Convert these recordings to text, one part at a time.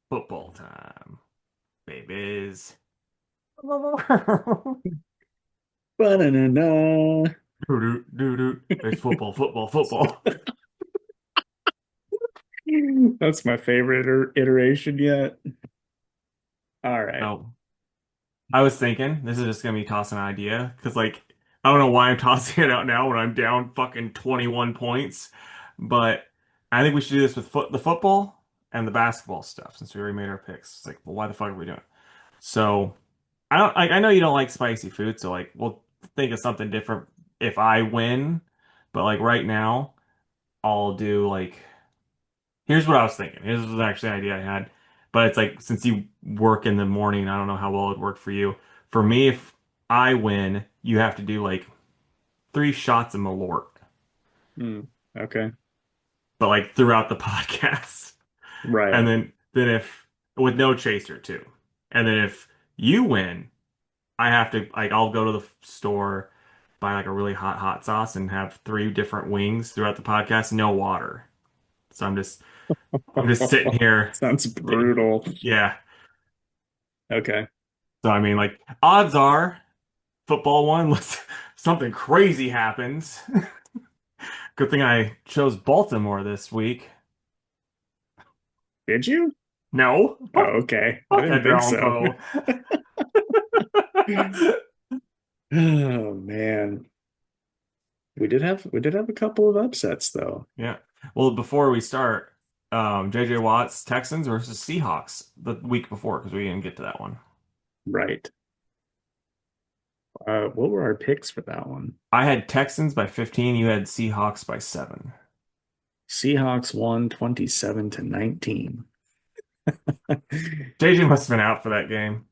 Football time, babies. Ba-na-na-na. Doo-doo-doo-doo. It's football, football, football. That's my favorite iteration yet. All right. Oh, I was thinking this is just gonna be tossing an idea because, like, I don't know why I'm tossing it out now when I'm down fucking 21 points, but I think we should do this with the football and the basketball stuff since we already made our picks. It's like, well, why the fuck are we doing it? So I know you don't like spicy food, so like, we'll think of something different if I win. But like right now, I'll do like. Here's what I was thinking. Here's actually an idea I had. But it's like since you work in the morning, I don't know how well it'd work for you. For me, if I win, you have to do like 3 shots of Malort, Hmm. Okay. but like throughout the podcast. And Right. then if with no chaser too. And then if you win, I have to like I'll go to the store, buy like a really hot sauce and have 3 different wings throughout the podcast, no water. So I'm just sitting here. Sounds brutal. Yeah. Okay. So I mean, like, odds are football one, unless something crazy happens. Good thing I chose Baltimore this week. Did you? No, Oh, okay. I fuck didn't Edgar think Allan so. Poe. Oh man. We did have a couple of upsets though. Yeah. Well, before we start, JJ Watt's Texans versus Seahawks the week before because we didn't get to that one. Right. What were our picks for that one? I had Texans by 15. You had Seahawks by 7. Seahawks won 27-19. JJ must have been out for that game.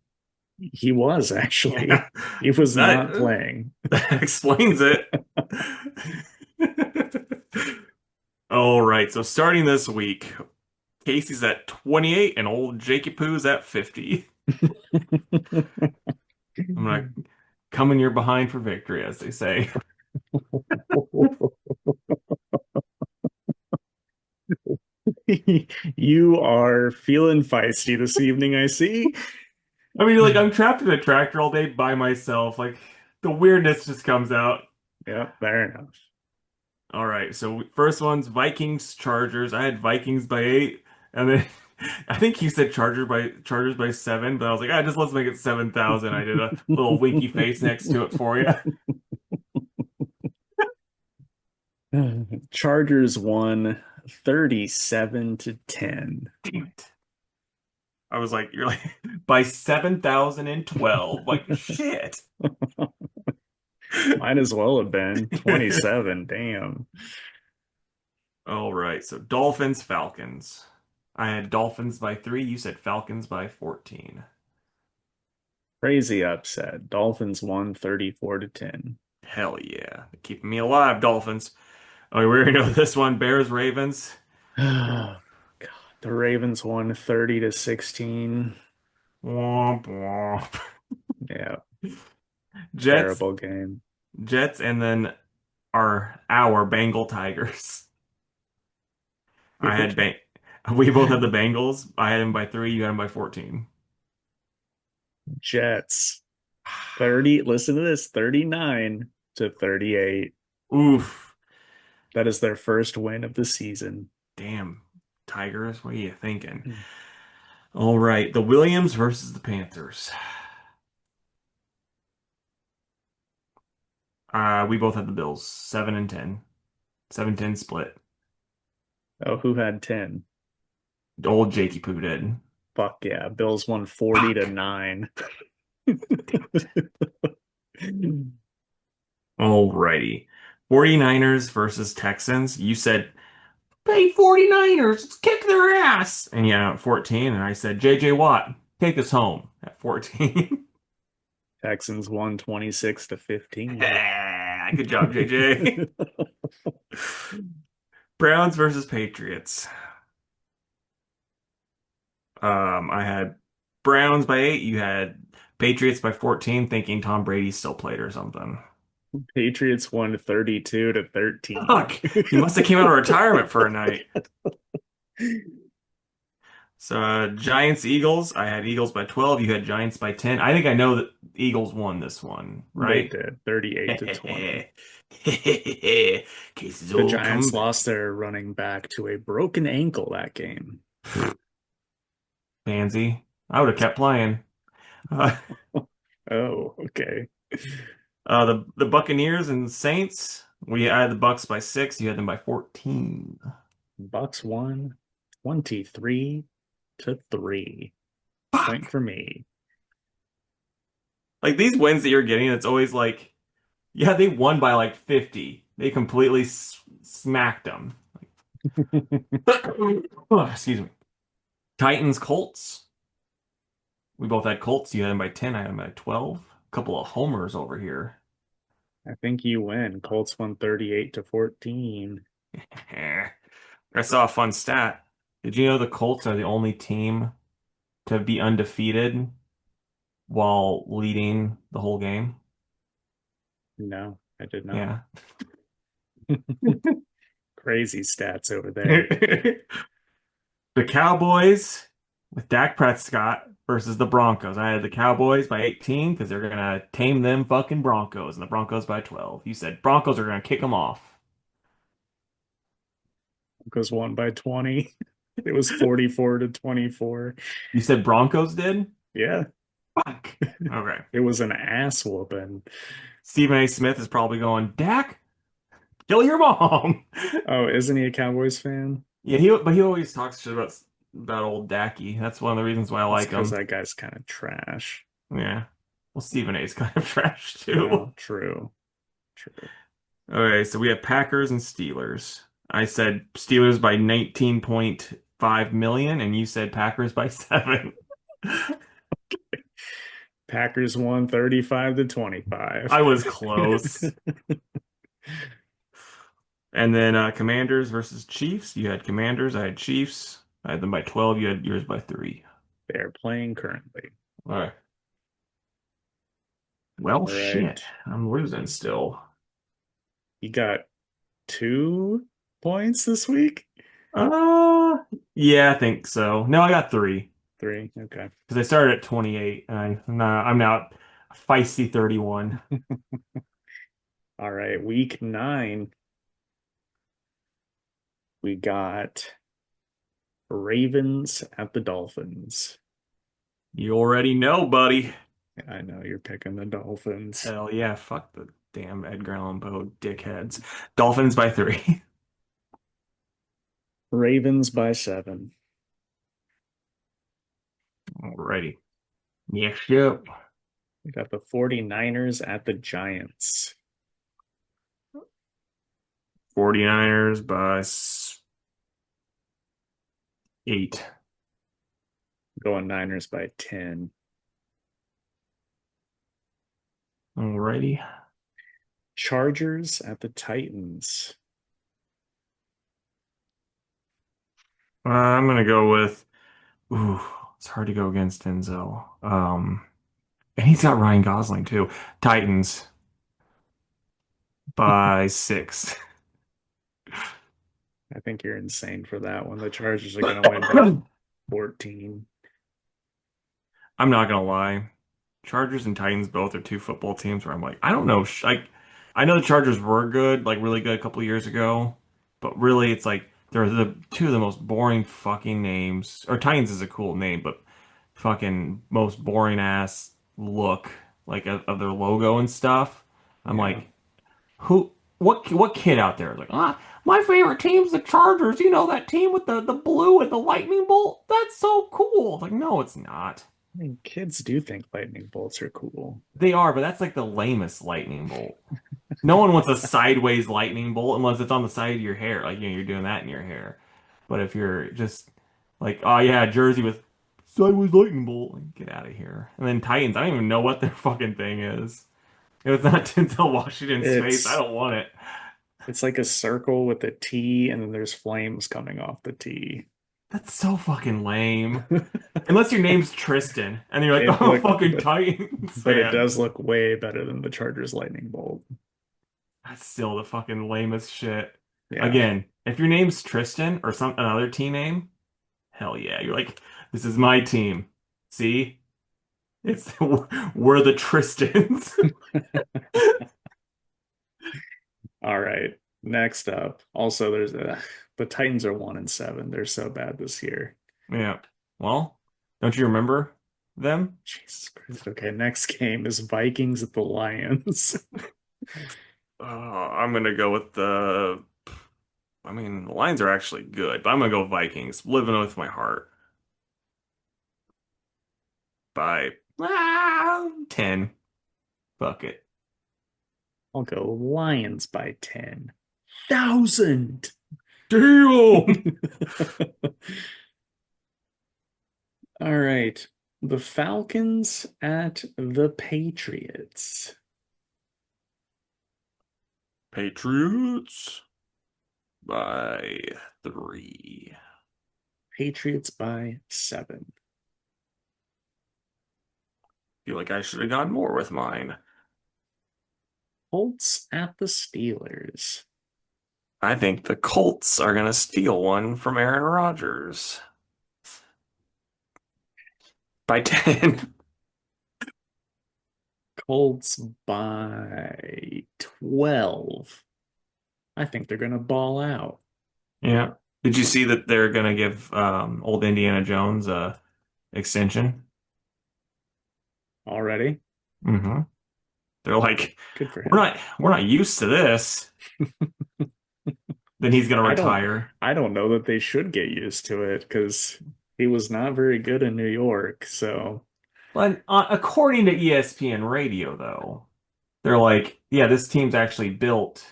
He was Yeah, actually. He was not that playing. that explains it. All right, so starting this week, Casey's at 28 and old Jakey Poo's at 50. I'm gonna come in your behind for victory, as they say. You are feeling feisty this evening, I see. I mean, like, I'm trapped in a tractor all day by myself. Like, the weirdness just comes out. Yeah, fair enough. All right, so first one's Vikings Chargers. I had Vikings by 8, and then I think you said Chargers by 7, but I was like, just let's make it 7,000. I did a little winky face next to it for you. Chargers won 37 to 10. Damn it. I was like, you're like by 7,012. Like shit. Might as well have been 27. Damn. All right, so Dolphins, Falcons. I had Dolphins by 3. You said Falcons by 14. Crazy upset. Dolphins won 34 to 10. Hell yeah. Keeping me alive, Dolphins. Oh, we already know this one. Bears, Ravens. Oh, God. The Ravens won 30 to 16. Womp womp. Yeah, Jets, terrible game. Jets, and then our Bengal Tigers. I had bang. We both had the Bengals. I had them by 3. You had them by 14. Jets 30, listen to this, 39 to 38. Oof. That is their first win of the season. Damn. Tigers, what are you thinking? All right, the Williams versus the Panthers. We both had the Bills, 7 and 10. 7-10 split. Oh, who had 10? Old Jakey Poo did. Fuck yeah. Bills won 40 to Fuck. 9. Alrighty. 49ers versus Texans. You said, pay 49ers, let's kick their ass. And yeah, at 14. And I said, JJ Watt, take us home at 14. Texans won 26 to 15. Good job, JJ. Browns versus Patriots. I had Browns by 8. You had Patriots by 14, thinking Tom Brady still played or something. Patriots won 32 to 13. Fuck, he must have came out of retirement for a night. So Giants Eagles. I had Eagles by 12. You had Giants by 10. I think I know that Eagles won this one, They right? did 38-20. Cases The all come Giants back. lost their running back to a broken ankle that game. Pansy. I would have kept playing. Uh, Oh, okay. the Buccaneers and Saints. I had the Bucks by 6. You had them by 14. Bucks won 23-3. Point Fuck. for me. Like these wins that you're getting, it's always like, yeah, they won by like 50. They completely smacked them. Oh, excuse me. Titans, Colts. We both had Colts. You had them by 10. I had them by 12. Couple of homers over here. I think you win. Colts won 38-14. I saw a fun stat. Did you know the Colts are the only team to be undefeated while leading the whole game? No, I did not. Yeah. Crazy stats over there. The Cowboys with Dak Prescott versus the Broncos. I had the Cowboys by 18 because they're gonna tame them fucking Broncos, and the Broncos by 12. You said Broncos are gonna kick them off. Broncos won by 20. It was 44-24. You said Broncos did? Yeah, Fuck. Okay. it was an ass whooping. Stephen A. Smith is probably going, Dak, kill your mom. Oh, isn't he a Cowboys fan? Yeah, but he always talks shit about old Dacky. That's one of the reasons why I That's like because him. that guy's kind of trash. Yeah. Well, Stephen A's kind of trash too. Well, true. True. Okay, so we have Packers and Steelers. I said Steelers by 19.5 million, and you said Packers by 7. Packers won 35-25. I was close. And then Commanders versus Chiefs. You had Commanders, I had Chiefs. I had them by 12, you had yours by 3. They're playing currently. All right. Well, All right. shit. I'm losing still. You got 2 points this week? Uh, yeah, I think so. No, I got 3 Three. Okay. because I started at 28, and I'm now feisty 31. All right. Week 9, we got Ravens at the Dolphins. You already know, buddy. I know you're picking the Dolphins. Hell yeah, fuck the damn Edgar Allan Poe dickheads. Dolphins by 3. Ravens by 7. Alrighty. Next up. We got the 49ers at the Giants. 49ers by 8. Going Niners by 10. Alrighty. Chargers at the Titans. I'm gonna go with. Ooh, it's hard to go against Denzel. And he's got Ryan Gosling too. Titans by 6. I think you're insane for that one. The Chargers are going to win by 14. I'm not gonna lie. Chargers and Titans both are two football teams where I'm like, I don't know. Like, I know the Chargers were good, like really good a couple years ago, but really it's like they're the two of the most boring fucking names. Or Titans is a cool name, but fucking most boring ass look like of their logo and stuff. I'm Yeah. like, what kid out there is like, my favorite team's the Chargers. You know that team with the blue and the lightning bolt? That's so cool. Like, no, it's not. I mean, kids do think lightning bolts are cool. They are, but that's like the lamest lightning bolt. No one wants a sideways lightning bolt unless it's on the side of your hair. Like, you're doing that in your hair. But if you're just like, oh yeah, jersey with sideways lightning bolt, like, get out of here. And then Titans, I don't even know what their fucking thing is. If it's not Denzel Washington's face, I It's don't want it. it's like a circle with a T and then there's flames coming off the T. That's so fucking lame. Unless your name's Tristan, and you're like, It oh, I'm a look fucking Titans but it fan. does look way better than the Chargers lightning bolt. That's still the fucking lamest shit. Yeah. Again, if your name's Tristan or some another team name, hell yeah. You're like, this is my team. See? It's we're the Tristans. All right. Next up. Also, there's a the Titans are 1-7. They're so bad this year. Yeah. Well, don't you remember them? Jesus Christ. Okay, next game is Vikings at the Lions. I'm gonna go with the. I mean, the Lions are actually good, but I'm gonna go Vikings. Living with my heart by 10. Fuck it. I'll go Lions by 10,000. Damn. All right. The Falcons at the Patriots. Patriots by 3. Patriots by 7. Feel like I should have gone more with mine. Colts at the Steelers. I think the Colts are gonna steal one from Aaron Rodgers by 10. Colts by 12. I think they're going to ball out Yeah. Did you see that they're gonna give old Indiana Jones a extension? already. hmm They're like, Good for we're him. not we're not used to this. Then he's gonna I don't retire. I don't know that they should get used to it because he was not very good in New York. So But according to ESPN Radio, though, they're like, yeah, this team's actually built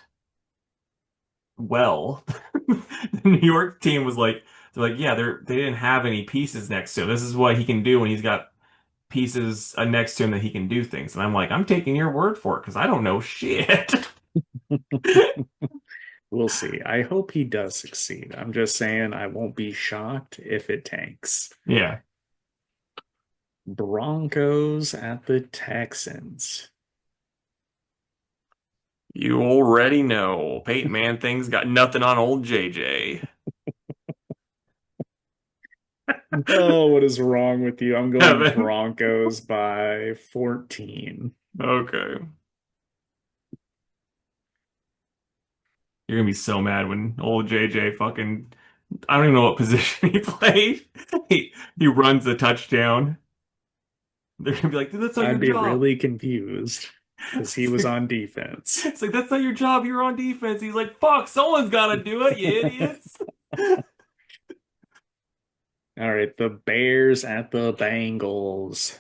well. The New York team was like, they're like, yeah, they didn't have any pieces next to him. This is what he can do when he's got pieces next to him that he can do things. And I'm like, I'm taking your word for it because I don't know shit. we'll see. I hope he does succeed. I'm just saying I won't be shocked if it tanks. Yeah, Broncos at the Texans. you already know. Peyton Manning's got nothing on old JJ. Oh, what is wrong with you? I'm going Kevin. Broncos by 14. Okay. You're gonna be so mad when old JJ fucking I don't even know what position he played. He runs the touchdown. They're gonna be like, dude, that's not your I'd be job. really confused because he was on defense. It's like that's not your job. You're on defense. He's like, fuck, someone's gotta do it, you idiots. All right, the Bears at the Bengals.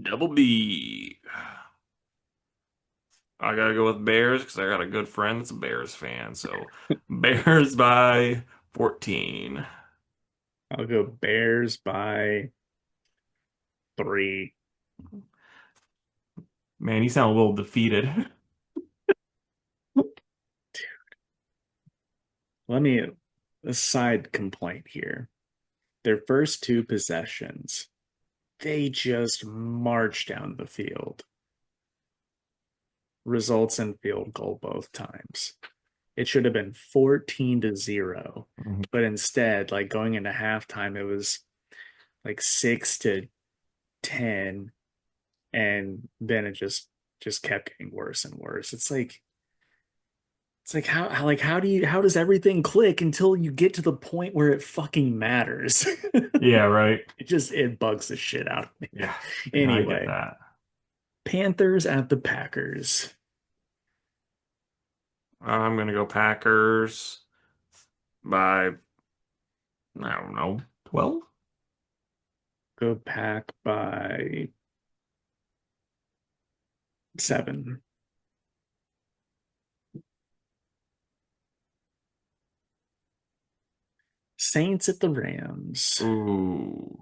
Double B. I gotta go with Bears because I got a good friend that's a Bears fan. So Bears by 14. I'll go Bears by 3. Man, you sound a little defeated. Let me, a side complaint here. Their first two possessions, they just march down the field. Results in field goal both times. It should have been 14-0, Mhm. but instead, like going into halftime, it was like 6-10, and then it just kept getting worse and worse. It's like how does everything click until you get to the point where it fucking matters? Yeah, right. It bugs the shit out of me. Yeah, yeah, I get Anyway, that. Panthers at the Packers. I'm gonna go Packers by I don't know, 12? Go Pack by 7. Saints at the Rams. Ooh,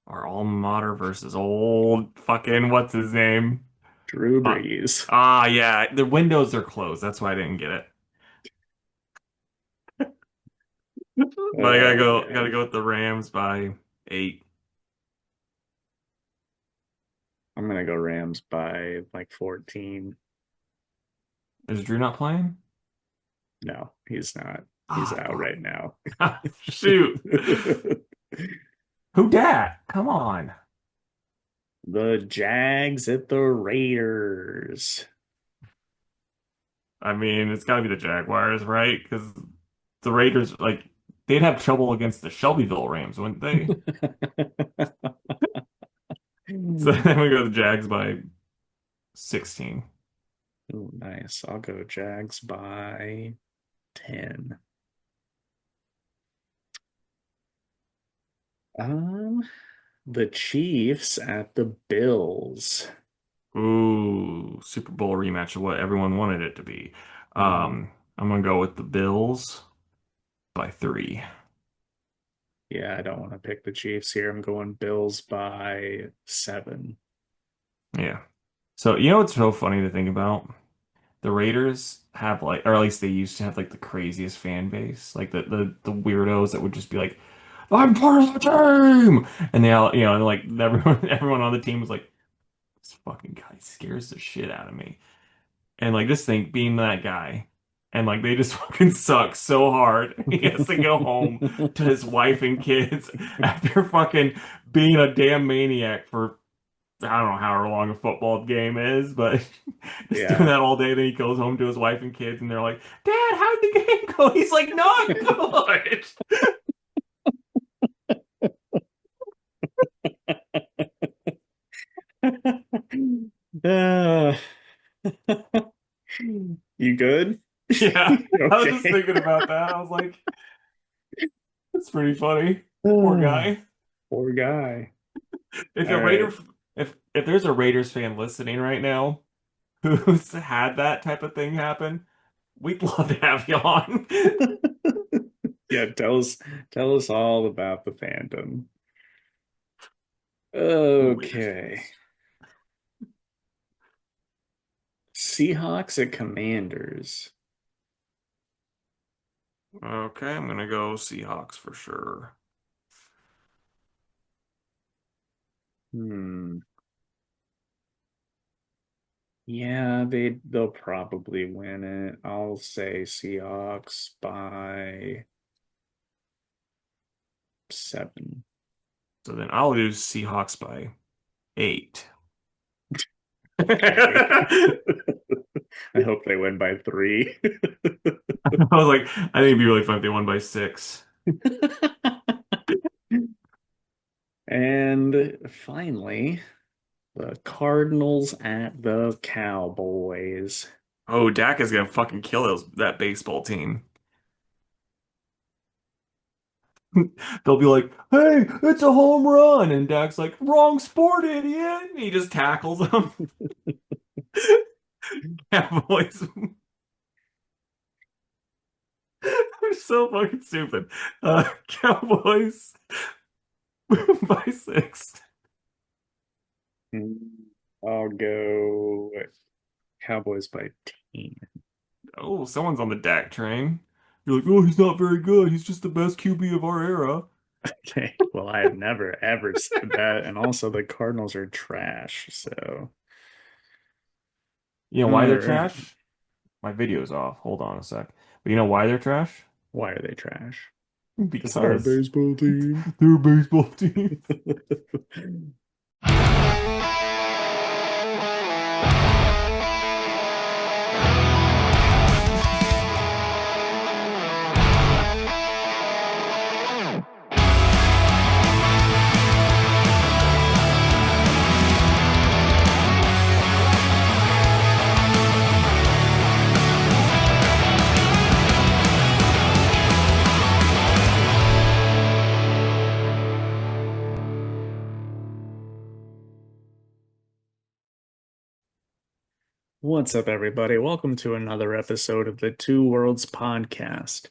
our alma mater versus old fucking what's his name? Drew Uh, Brees. yeah, the windows are closed. That's why I didn't get it. But I Oh gotta man. go with the Rams by 8. I'm gonna go Rams by like 14. Is Drew not playing? No, he's not. He's Ah, out fuck. right now. Shoot. Who dat? Come on. The Jags at the Raiders. I mean, it's got to be the Jaguars, right? Because the Raiders, like, they'd have trouble against the Shelbyville Rams, wouldn't they? So then we go to the Jags by 16. Ooh, nice. I'll go Jags by 10. Um, the Chiefs at the Bills. Ooh, Super Bowl rematch of what everyone wanted it to be. Hmm. I'm gonna go with the Bills by 3. Yeah, I don't want to pick the Chiefs here. I'm going Bills by 7. Yeah. So you know what's so funny to think about? The Raiders have like, or at least they used to have like the craziest fan base, like the weirdos that would just be like, "I'm part of the team," and they all, and like everyone on the team was like, "This fucking guy scares the shit out of me." And like just think being that guy. And like they just fucking suck so hard. He has to go home to his wife and kids after fucking being a damn maniac for I don't know how long a football game is, but just doing Yeah. that all day. Then he goes home to his wife and kids, and they're like, "Dad, how'd the game go?" He's like, "Not good." Uh, you good? Yeah, I was just Okay. thinking about that. I was like, "That's pretty funny." Poor Oh, guy. poor guy. If All a right. Raider, if there's a Raiders fan listening right now who's had that type of thing happen, we'd love to have you on. Yeah, tell us all about the fandom. Ooh, Raiders Okay. fans. Seahawks at Commanders. Okay, I'm gonna go Seahawks for sure. Hmm. Yeah, they'll probably win it. I'll say Seahawks by 7. So then I'll do Seahawks by 8. Okay. I I hope they win by 3. was like, I think it'd be really fun if they won by 6. And finally, the Cardinals at the Cowboys. Oh, Dak is gonna fucking kill that baseball team. They'll be like, "Hey, it's a home run," and Dak's like, "Wrong sport, idiot!" And he just tackles them. Cowboys are so fucking stupid. Cowboys by 6. I'll go Cowboys by 10. Oh, someone's on the Dak train. You're like, "Oh, he's not very good. He's just the best QB of our era." Okay. Well, I have never ever said that. And also the Cardinals are trash. So, You know why all they're right. trash? My video's off. Hold on a sec. But you know why they're trash? Why are they trash? Because they're a Because baseball team. they're a baseball team. What's up, everybody? Welcome to another episode of the Two Worlds Podcast.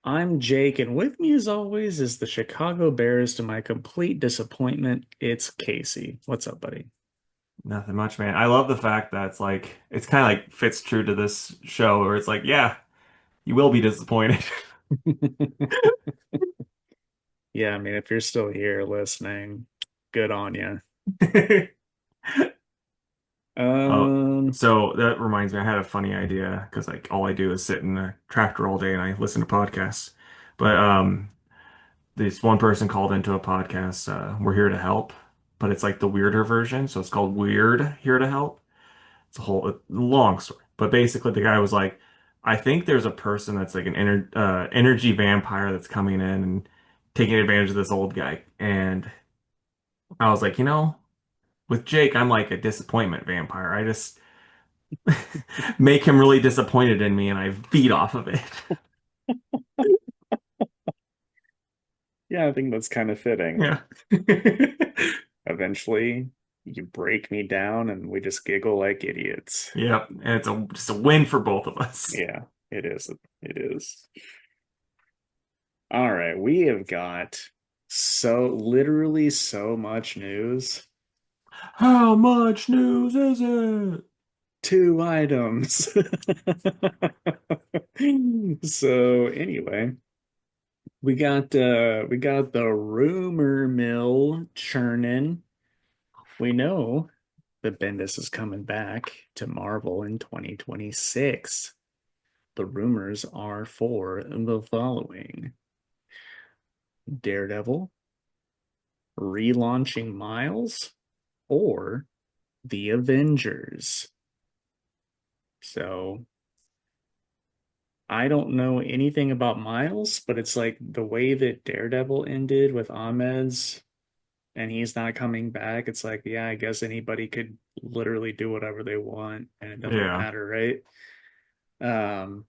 I'm Jake, and with me, as always, is the Chicago Bears. To my complete disappointment, it's Casey. What's up, buddy? Nothing much, man. I love the fact that it's kind of like fits true to this show where it's like, yeah, you will be disappointed. Yeah, I mean, if you're still here listening, good on you. Oh, Um, so that reminds me, I had a funny idea because like all I do is sit in a tractor all day and I listen to podcasts. But this one person called into a podcast, We're Here to Help, but it's like the weirder version, so it's called Weird Here to Help. It's a whole long story, but basically the guy was like, I think there's a person that's like an energy vampire that's coming in and taking advantage of this old guy. And I was like, with Jake, I'm like a disappointment vampire. I just make him really disappointed in me and I feed off of it. Yeah, I think that's kind of fitting. Yeah. Eventually, you break me down and we just giggle like idiots. Yep. And it's just a win for both of us. Yeah, it is. It is. All right, we have got literally so much news. How much news is it? Two items. So anyway, we got the rumor mill churning. We know that Bendis is coming back to Marvel in 2026. The rumors are for the following: Daredevil relaunching Miles or the Avengers. So I don't know anything about Miles, but it's like the way that Daredevil ended with Ahmed's and he's not coming back. It's like, yeah, I guess anybody could literally do whatever they want and it doesn't Yeah. matter, right? Um,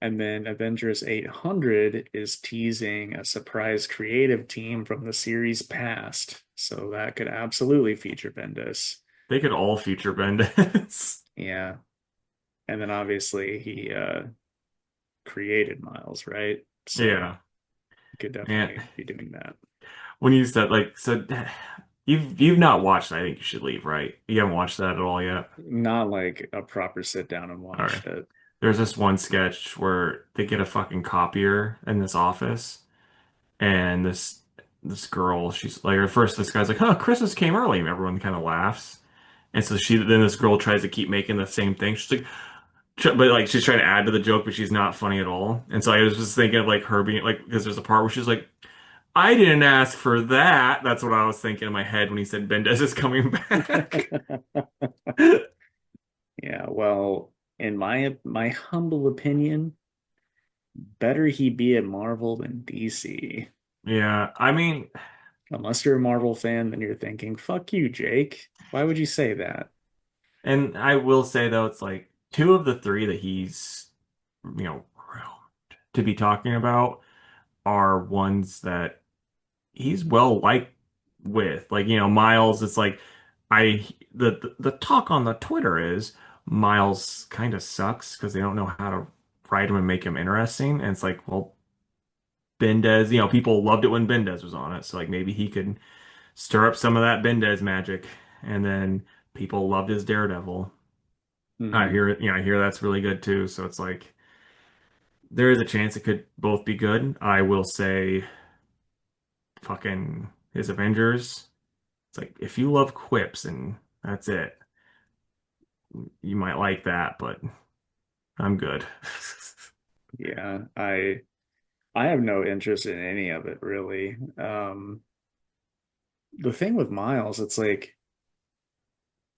and then Avengers 800 is teasing a surprise creative team from the series past. So that could absolutely feature Bendis. They could all feature Bendis. Yeah. And then obviously he created Miles, right? So Yeah. he could And definitely be doing that. when you said like so you've not watched I think you should leave, right? You haven't watched that at all yet. Not like a proper sit down and All right. watch it. There's this one sketch where they get a fucking copier in this office and this girl, she's like at first this guy's like, "Huh, Christmas came early," and everyone kind of laughs. And so then this girl tries to keep making the same thing. She's like, but like she's trying to add to the joke, but she's not funny at all. And so I was just thinking of like her being like, because there's a part where she's like, I didn't ask for that. That's what I was thinking in my head when he said Bendez is coming back. Yeah, well, in my humble opinion, better he be at Marvel than DC. Yeah, I mean, Unless you're a Marvel fan, then you're thinking, fuck you, Jake. Why would you say that? and I will say though, it's like two of the three that he's, rumored to be talking about are ones that he's well liked with. Like, Miles, it's like I the talk on the Twitter is Miles kind of sucks because they don't know how to write him and make him interesting. And it's like, well, Bendez, people loved it when Bendez was on it. So like maybe he could stir up some of that Bendez magic. And then people loved his Daredevil. I Hmm. hear it, I hear that's really good too. So it's like there is a chance it could both be good. I will say fucking his Avengers. It's like if you love quips and that's it, you might like that, but I'm good. Yeah, I have no interest in any of it really. The thing with Miles, it's like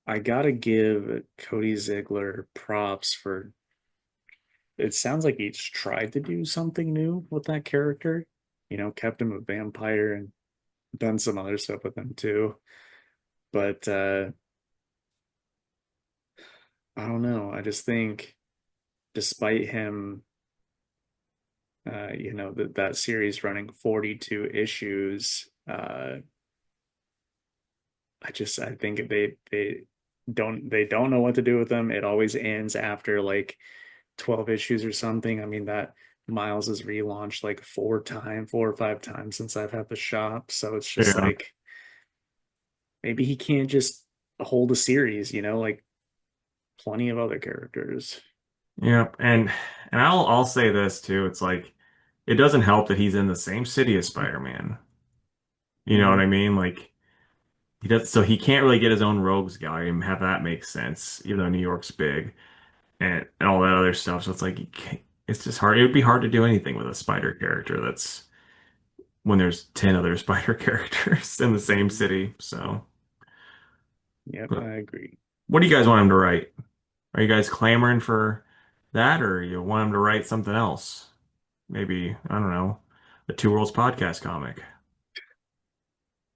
I gotta give Cody Ziegler props for it sounds like he's tried to do something new with that character. Kept him a vampire and done some other stuff with him too. But I don't know. I just think despite him that series running 42 issues, I think they don't know what to do with them. It always ends after like 12 issues or something. I mean that Miles has relaunched like four or five times since I've had the shop. So it's just Yeah. like maybe he can't just hold a series, like plenty of other characters. Yeah. And I'll say this too. It's like it doesn't help that he's in the same city as Spider-Man. You know what Mhm. I mean? Like he does so he can't really get his own rogues gallery have that make sense, even though New York's big and all that other stuff. So it's like it's just hard. It would be hard to do anything with a spider character that's when there's 10 other spider characters in the same Mhm. city. So, Yep, but I agree. what do you guys want him to write? Are you guys clamoring for that, or you want him to write something else? Maybe, I don't know, a Two Worlds podcast comic.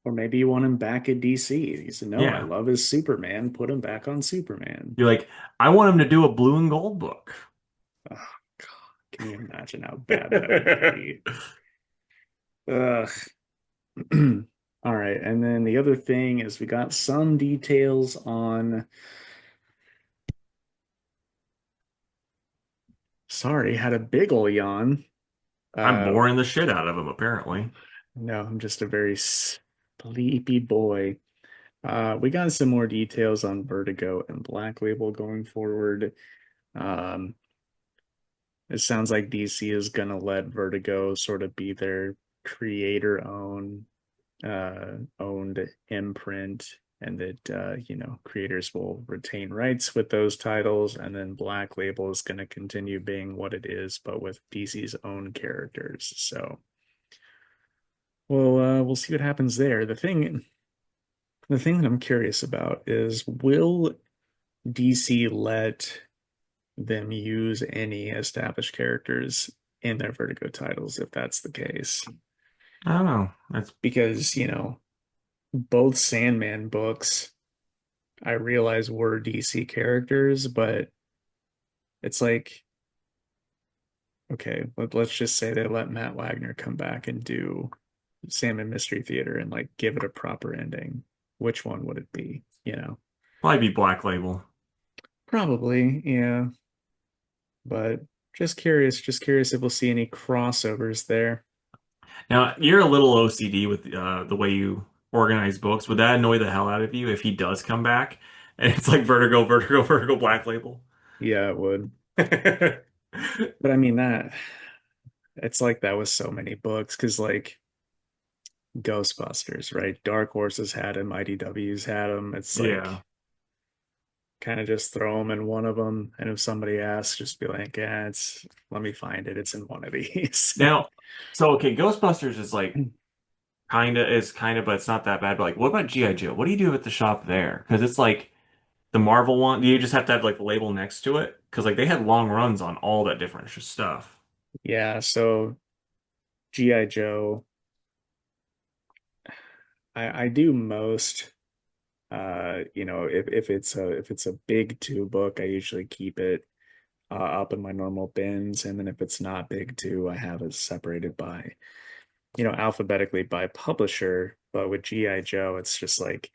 Or maybe you want him back at DC. He said, no, I Yeah. love his Superman. Put him back on Superman. You're like, I want him to do a blue and gold book. Oh, God. Can you imagine how bad that would be? Ugh. All right. And then the other thing is we got some details on, sorry, had a big ol' yawn. I'm Uh, boring the shit out of him, apparently. no, I'm just a very sleepy boy. We got some more details on Vertigo and Black Label going forward. Um, it sounds like DC is gonna let Vertigo sort of be their creator owned imprint, and that creators will retain rights with those titles, and then Black Label is going to continue being what it is, but with DC's own characters. So we'll see what happens there. The thing that I'm curious about is, will DC let them use any established characters in their Vertigo titles if that's the case? I don't know. That's Because, both Sandman books I realize were DC characters, but it's like, okay, let's just say they let Matt Wagner come back and do Sandman Mystery Theater and like give it a proper ending. Which one would it be? probably be Black Label. Probably, yeah. But just curious if we'll see any crossovers there. Now, you're a little OCD with the way you organize books. Would that annoy the hell out of you if he does come back and it's like Vertigo, Vertigo, Vertigo, Black Label? Yeah, it would. But I mean that it's like that with so many books because like Ghostbusters, right? Dark Horses had him, IDW's had him. It's Yeah. like kind of just throw them in one of them. And if somebody asks, just be like, yeah, let me find it. It's in one of these. Now, so okay, Ghostbusters is kind of, but it's not that bad. But like, what about G.I. Joe? What do you do at the shop there? Because it's like the Marvel one. You just have to have like the label next to it. Because like they had long runs on all that different stuff. Yeah, so G.I. Joe, I do most if it's a big two book, I usually keep it up in my normal bins. And then if it's not big two, I have it separated by, alphabetically by publisher. But with G.I. Joe, it's just like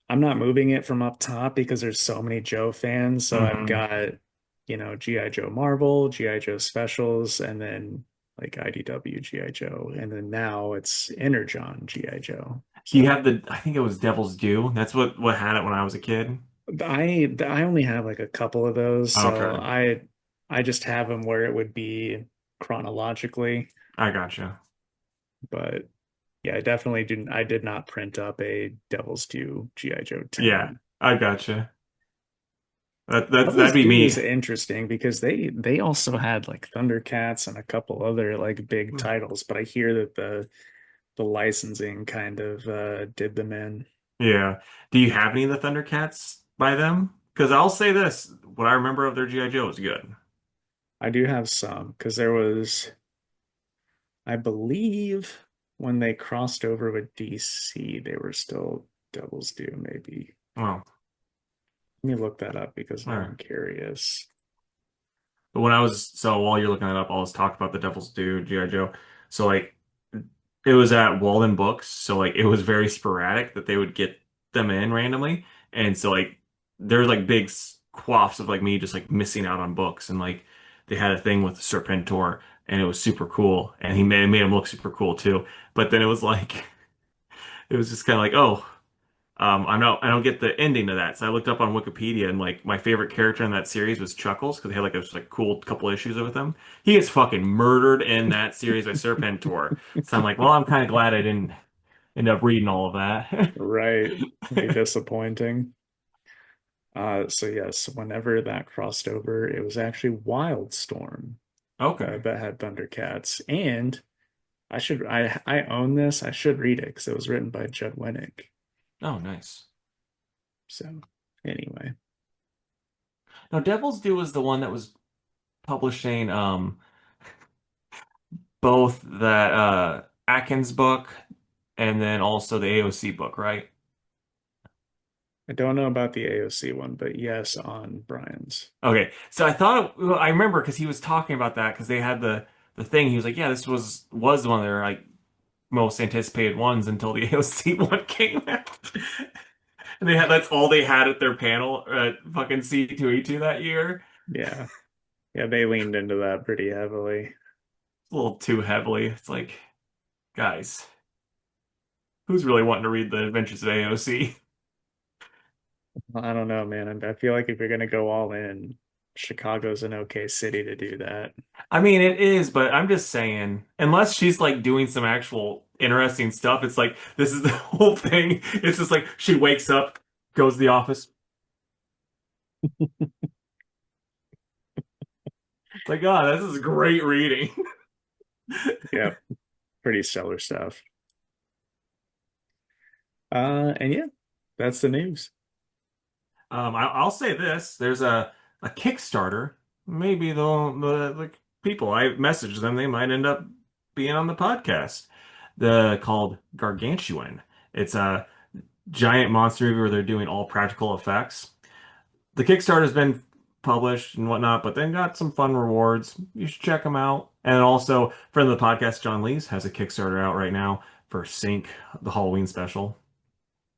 I'm not moving it from up top because there's so many Joe fans. So I've Hmm. got, G.I. Joe Marvel, G.I. Joe Specials, and then like IDW G.I. Joe. And then now it's Energon G.I. Joe. Do you So have the? I think it was Devil's Due. That's what had it when I was a kid. I only have like a couple of those. So Okay, I just have them where it would be chronologically. I gotcha. But yeah, I did not print up a Devil's Due G.I. Joe Yeah, 10. I gotcha. That'd Devil's be Due me. is interesting because they also had like Thundercats and a couple other like big titles, but I hear that the licensing kind of did them in. Yeah. Do you have any of the Thundercats by them? Because I'll say this, what I remember of their G.I. Joe is good. I do have some because there was, I believe, when they crossed over with DC, they were still Devil's Due, maybe. Well, Let me look that up because all now right. I'm curious. But so while you're looking it up, I'll just talk about the Devil's Due G.I. Joe. So like it was at Walden Books, so like it was very sporadic that they would get them in randomly. And so like there's like big quaffs of like me just like missing out on books and like they had a thing with Serpentor and it was super cool and he made him look super cool too. But then it was like it was just kind of like, oh, I don't get the ending to that. So I looked up on Wikipedia and like my favorite character in that series was Chuckles because they had like a like cool couple issues with him. He is fucking murdered in that series by Serpentor. So I'm like, well, I'm kind of glad I didn't end up reading all of that. Right. Be disappointing. So yes, whenever that crossed over, it was actually Wildstorm. Okay. that had Thundercats, and I own this. I should read it because it was written by Judd Winnick. Oh, nice. So anyway, Now, Devil's Due was the one that was publishing both that Atkins book and then also the AOC book, right? I don't know about the AOC one, but yes, on Brian's. Okay, so I thought well, I remember because he was talking about that because they had the thing. He was like, "Yeah, this was one of their like most anticipated ones until the AOC one came out." And they had that's all they had at their panel at fucking C2E2 that year. Yeah, yeah, they leaned into that pretty heavily. A little too heavily. It's like, guys, who's really wanting to read the Adventures of AOC? I don't know, man. I feel like if you're gonna go all in, Chicago's an okay city to do that. I mean, it is, but I'm just saying, unless she's like doing some actual interesting stuff, it's like this is the whole thing. It's just like she wakes up, goes to the office. It's like, oh, this is great reading. Yeah, pretty stellar stuff. And yeah, that's the news. I'll say this: there's a Kickstarter. Maybe the people I messaged them, they might end up being on the podcast. The called Gargantuan. It's a giant monster movie where they're doing all practical effects. The Kickstarter's been published and whatnot, but then got some fun rewards. You should check them out. And also, friend of the podcast, John Lees, has a Kickstarter out right now for Sync, the Halloween special.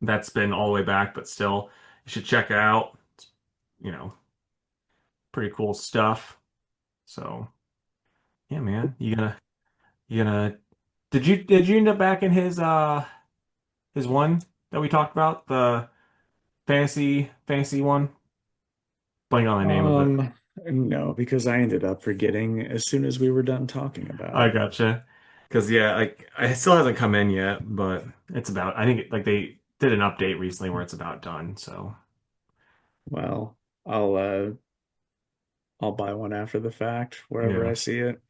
That's been all the way back, but still, you should check it out. It's, you know, pretty cool stuff. So, yeah, man, you gonna did you end up back in his one that we talked about, the fantasy one? Blank on the name of it. Um, no, because I ended up forgetting as soon as we were done talking about I it. gotcha. Because yeah, like it still hasn't come in yet, but it's about. I think like they did an update recently where it's about done. So Well, I'll buy one after the fact wherever yeah. I see it.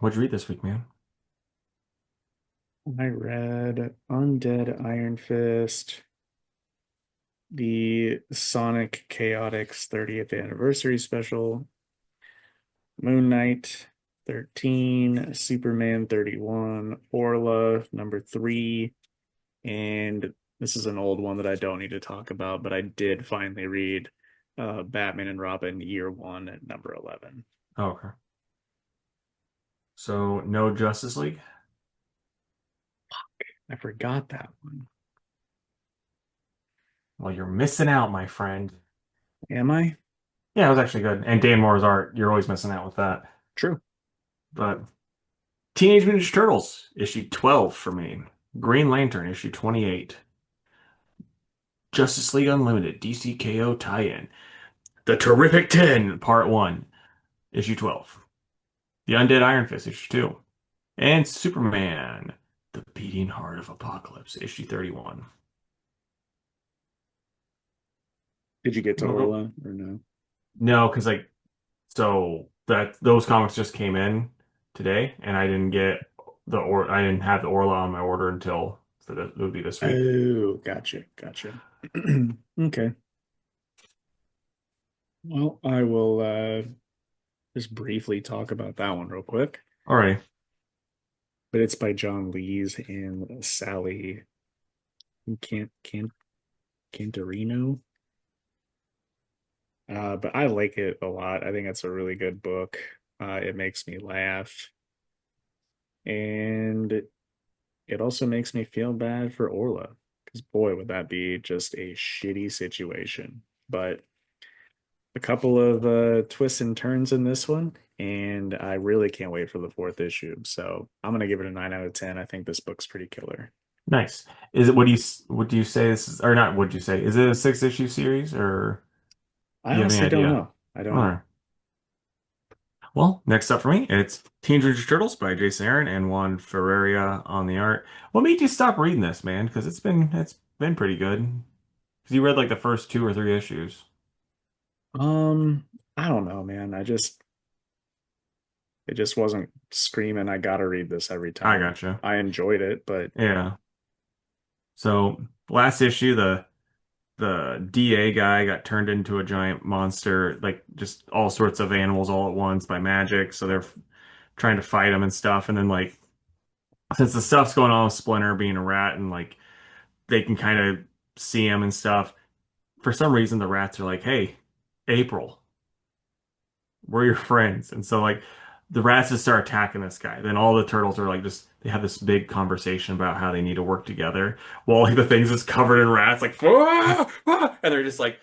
What'd you read this week, man? I read Undead Iron Fist, the Sonic Chaotix 30th anniversary special, Moon Knight 13, Superman 31, Orla number 3, and this is an old one that I don't need to talk about, but I did finally read Batman and Robin Year 1 at number 11. Oh, okay. So no Justice League. I forgot that one. Well, you're missing out, my friend. Am I? Yeah, it was actually good. And Dan Moore's art, you're always missing out with that. True. But Teenage Mutant Ninja Turtles, issue 12 for me. Green Lantern, issue 28. Justice League Unlimited, DCKO tie-in. The Terrific 10, part 1, issue 12. The Undead Iron Fist, issue 2. And Superman, The Beating Heart of Apocalypse, issue 31. Did you get to We'll go. Orla or no? No, because like so that those comics just came in today, and I didn't get I didn't have the Orla on my order until for the it would be this week. Oh, gotcha, gotcha. Okay. Well, I will just briefly talk about that one real quick. All right, But it's by John Lees and Sally Cantorino. But I like it a lot. I think it's a really good book. It makes me laugh, and it also makes me feel bad for Orla, because boy, would that be just a shitty situation. But a couple of twists and turns in this one, and I really can't wait for the fourth issue. So I'm gonna give it a 9 out of 10. I think this book's pretty killer. nice. Is it what do you say this is or not? Would you say is it a 6 issue series or I do you have any honestly don't idea? know. I don't All know. right. Well, next up for me, it's Teenage Mutant Ninja Turtles by Jason Aaron and Juan Ferreira on the art. What made you stop reading this, man? Because it's been pretty good. Because you read like the first 2 or 3 issues. Um, I don't know, man. It just wasn't screaming, I gotta read this every I time. gotcha. I enjoyed it, but Yeah. So last issue, the DA guy got turned into a giant monster, like just all sorts of animals all at once by magic. So they're trying to fight him and stuff. And then like since the stuff's going on with Splinter being a rat and like they can kind of see him and stuff, for some reason the rats are like, "Hey, April, we're your friends." And so like the rats just start attacking this guy. Then all the turtles are like just they have this big conversation about how they need to work together. While like the thing's just covered in rats, like "Ah, ah," and they're just like,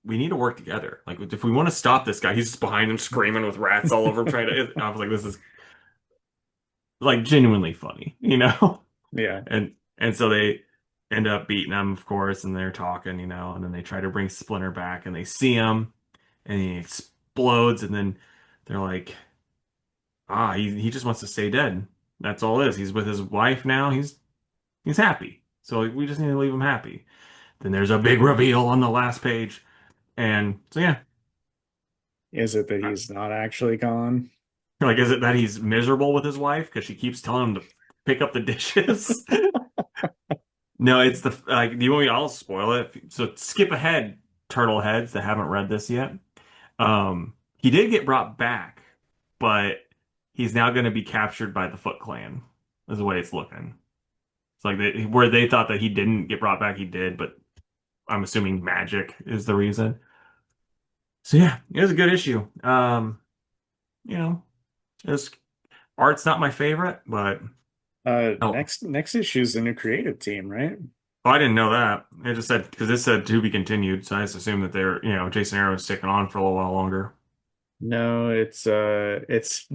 we need to work together. Like if we want to stop this guy, he's just behind him screaming with rats all over him trying to. I was like, this is like genuinely funny, you know? yeah. And so they end up beating him, of course, and they're talking, and then they try to bring Splinter back and they see him and he explodes and then they're like, he just wants to stay dead. That's all it is. He's with his wife now. He's happy. So like, we just need to leave him happy. Then there's a big reveal on the last page. And so yeah, Is it that he's not actually gone? like, is it that he's miserable with his wife because she keeps telling him to pick up the dishes? No, it's the like. Do you want me? I'll spoil it. So skip ahead, turtle heads that haven't read this yet. He did get brought back, but he's now going to be captured by the Foot Clan. Is the way it's looking. It's like where they thought that he didn't get brought back, he did, but I'm assuming magic is the reason. So yeah, it was a good issue. You know, it's art's not my favorite, but oh. Next issue's the new creative team, right? Oh, I didn't know that. It just said because this said to be continued, so I just assumed that they're, Jason Aaron was sticking on for a little while longer. No, it's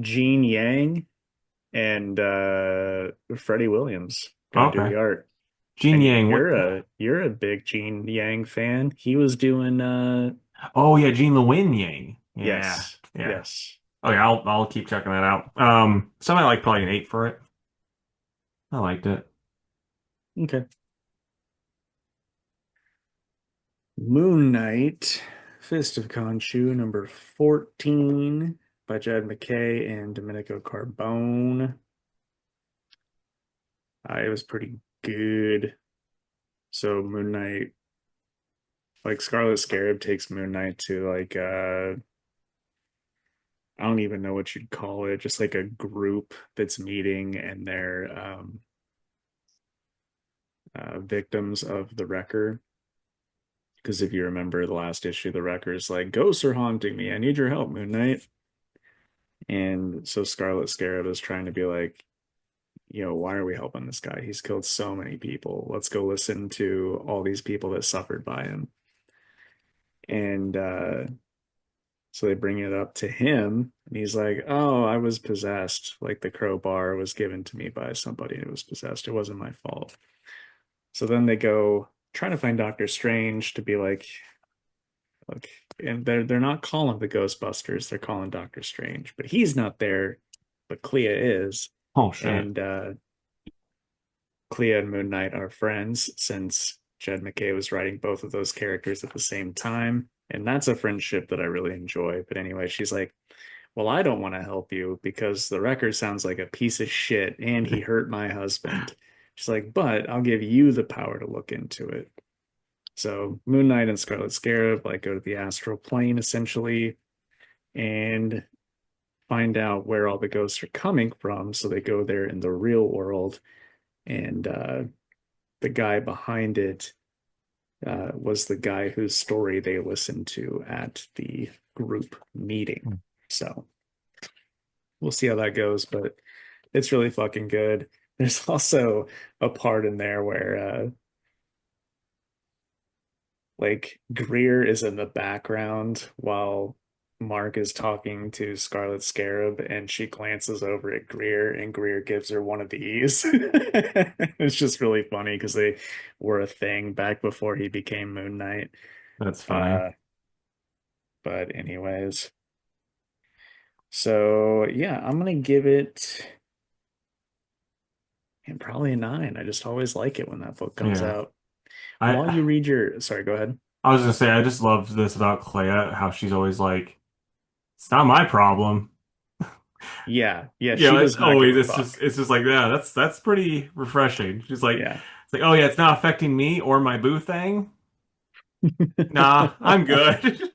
Gene Yang and Freddie Williams gonna do Okay. the art. Gene And Yang, what? you're a big Gene Yang fan. He was doing Oh yeah, Gene Lewin Yang. Yeah, yes, yeah. yes. Oh yeah, I'll keep checking that out. Something like probably an 8 for it. I liked it. Okay. Moon Knight, Fist of Khonshu, number 14 by Jed McKay and Domenico Carbone. It was pretty good. So Moon Knight, like Scarlet Scarab takes Moon Knight to like I don't even know what you'd call it, just like a group that's meeting and they're victims of the Wrecker. Because if you remember the last issue, the Wrecker's like, ghosts are haunting me. I need your help, Moon Knight. And so Scarlet Scarab is trying to be like, why are we helping this guy? He's killed so many people. Let's go listen to all these people that suffered by him. And so they bring it up to him, and he's like, "Oh, I was possessed. Like the crowbar was given to me by somebody who was possessed. It wasn't my fault." So then they go trying to find Doctor Strange to be like, "Look," and they're not calling the Ghostbusters. They're calling Doctor Strange, but he's not there. But Clea is, Oh shit. and Clea and Moon Knight are friends since Jed McKay was writing both of those characters at the same time. And that's a friendship that I really enjoy. But anyway, she's like, well, I don't want to help you because the record sounds like a piece of shit and he hurt my husband. She's like, but I'll give you the power to look into it. So Moon Knight and Scarlet Scarab like go to the astral plane essentially and find out where all the ghosts are coming from. So they go there in the real world, and the guy behind it was the guy whose story they listened to at the group meeting. So we'll see how that goes, but it's really fucking good. There's also a part in there where like Greer is in the background while Mark is talking to Scarlet Scarab, and she glances over at Greer, and Greer gives her one of these. It's just really funny because they were a thing back before he became Moon Knight. That's funny. Uh, but anyways, so yeah, I'm gonna give it and probably a 9. I just always like it when that book comes Yeah. out. While I you read your, sorry, go ahead. I was gonna say I just love this about Clea, how she's always like, it's not my problem. Yeah, yeah, You she know, it's does not give always a fuck. it's just like, yeah, that's pretty refreshing. She's like, Yeah. it's like, oh yeah, it's not affecting me or my boo thing. Nah, I'm good.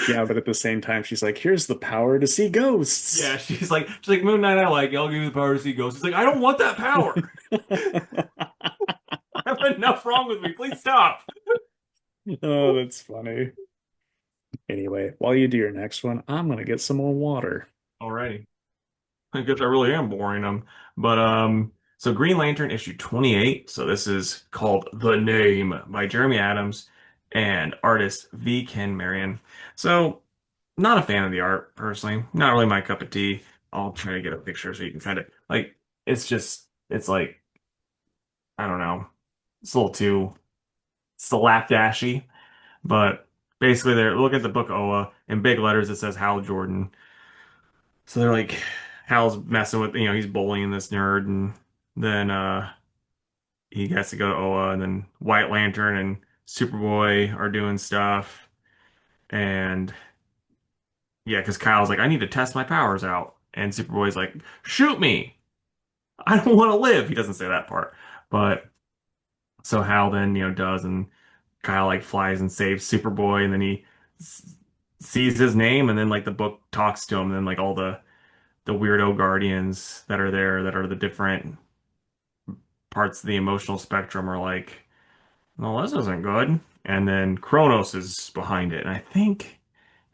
Yeah, but at the same time, she's like, here's the power to see Yeah, ghosts. she's like Moon Knight. I like. I'll give you the power to see ghosts. He's like, I don't want that power. I have enough wrong with me. Please stop. Oh, that's funny. Anyway, while you do your next one, I'm gonna get some more water. Alrighty. I guess I really am boring them. But so Green Lantern issue 28. So this is called The Name by Jeremy Adams and artist V. Ken Marion. So not a fan of the art personally. Not really my cup of tea. I'll try to get a picture so you can kind of like it's like I don't know. It's a little too slapdashy, but basically they're look at the book Oa in big letters it says Hal Jordan. So they're like Hal's messing with he's bullying this nerd and then he has to go to Oa and then White Lantern and Superboy are doing stuff and yeah, because Kyle's like, I need to test my powers out. And Superboy's like, shoot me. I don't want to live. He doesn't say that part. But so Hal then, does and Kyle like flies and saves Superboy and then he s- sees his name and then like the book talks to him and then like all the weirdo guardians that are there that are the different parts of the emotional spectrum are like, no, this isn't good. And then Kronos is behind it. And I think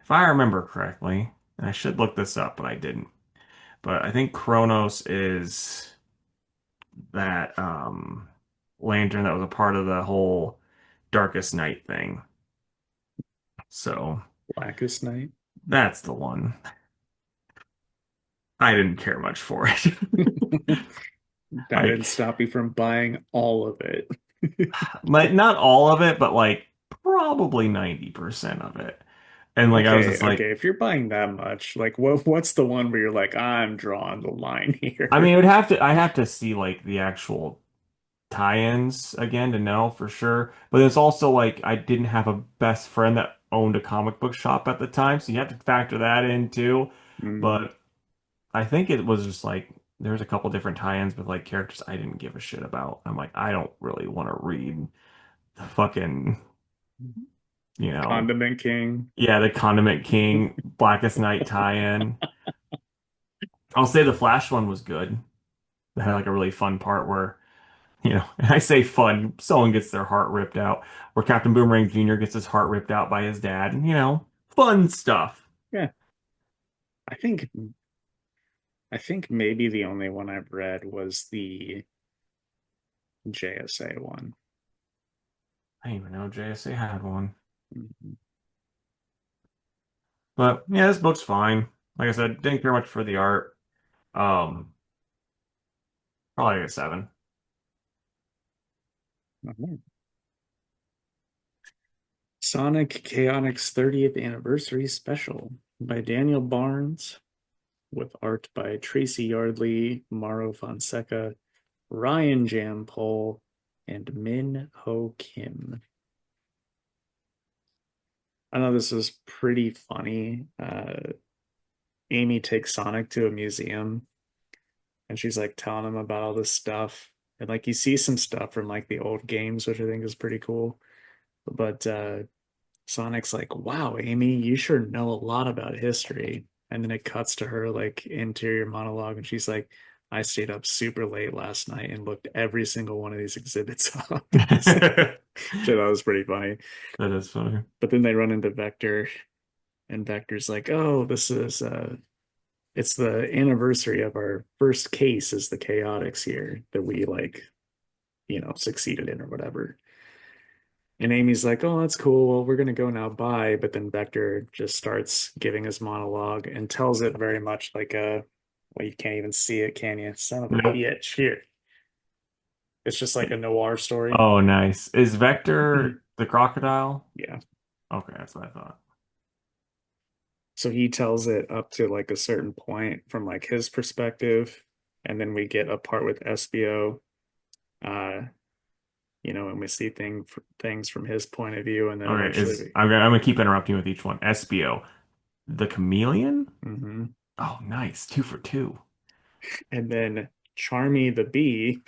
if I remember correctly, and I should look this up, but I didn't. But I think Kronos is that lantern that was a part of the whole Darkest Night thing. So Blackest Night. that's the one. I didn't care much for it. That Like, didn't stop you from buying all of it. not all of it, but like probably 90% of it. And like I was Okay, just like, okay. If you're buying that much, like what's the one where you're like, I'm drawing the line I mean, here? I have to see like the actual tie-ins again to know for sure. But it's also like I didn't have a best friend that owned a comic book shop at the time, so you have to factor that in too. Mm, But I think it was just like there's a couple different tie-ins with like characters I didn't give a shit about. I'm like, I don't really want to read the fucking, you know, Condiment King. yeah, the Condiment King, Blackest Night tie-in. I'll say the Flash one was good. It had like a really fun part where, and I say fun, someone gets their heart ripped out, where Captain Boomerang Jr. gets his heart ripped out by his dad, and fun stuff. Yeah, I think I think maybe the only one I've read was the JSA one. I didn't even know JSA had one. Mhm. But yeah, this book's fine. Like I said, didn't care much for the art. Um, Probably like a 7. Mhm. Sonic Chaotix 30th Anniversary Special by Daniel Barnes with art by Tracy Yardley, Mauro Fonseca, Ryan Jampol, and Min Ho Kim. I know this is pretty funny. Amy takes Sonic to a museum and she's like telling him about all this stuff. And like you see some stuff from like the old games, which I think is pretty cool. But Sonic's like, wow, Amy, you sure know a lot about history. And then it cuts to her like interior monologue, and she's like, I stayed up super late last night and looked every single one of these exhibits up. So, That which I thought was pretty funny. is funny. But then they run into Vector, and Vector's like, oh, this is it's the anniversary of our first case as the Chaotix here that we like, succeeded in or whatever. And Amy's like, oh, that's cool. Well, we're going to go now. Bye. But then Vector just starts giving his monologue and tells it very much like well, you can't even see it, can you? Son of a Nope. bitch. Here. It's just like a noir story. Oh, nice. Is Vector the crocodile? Yeah. Okay, that's what I thought. So he tells it up to like a certain point from like his perspective. And then we get a part with SBO. and we see things from his point of view, and then Okay, is eventually, I'm gonna keep interrupting with each one. SBO, the chameleon? Mhm. Oh, nice. Two for two. And then Charmy the bee.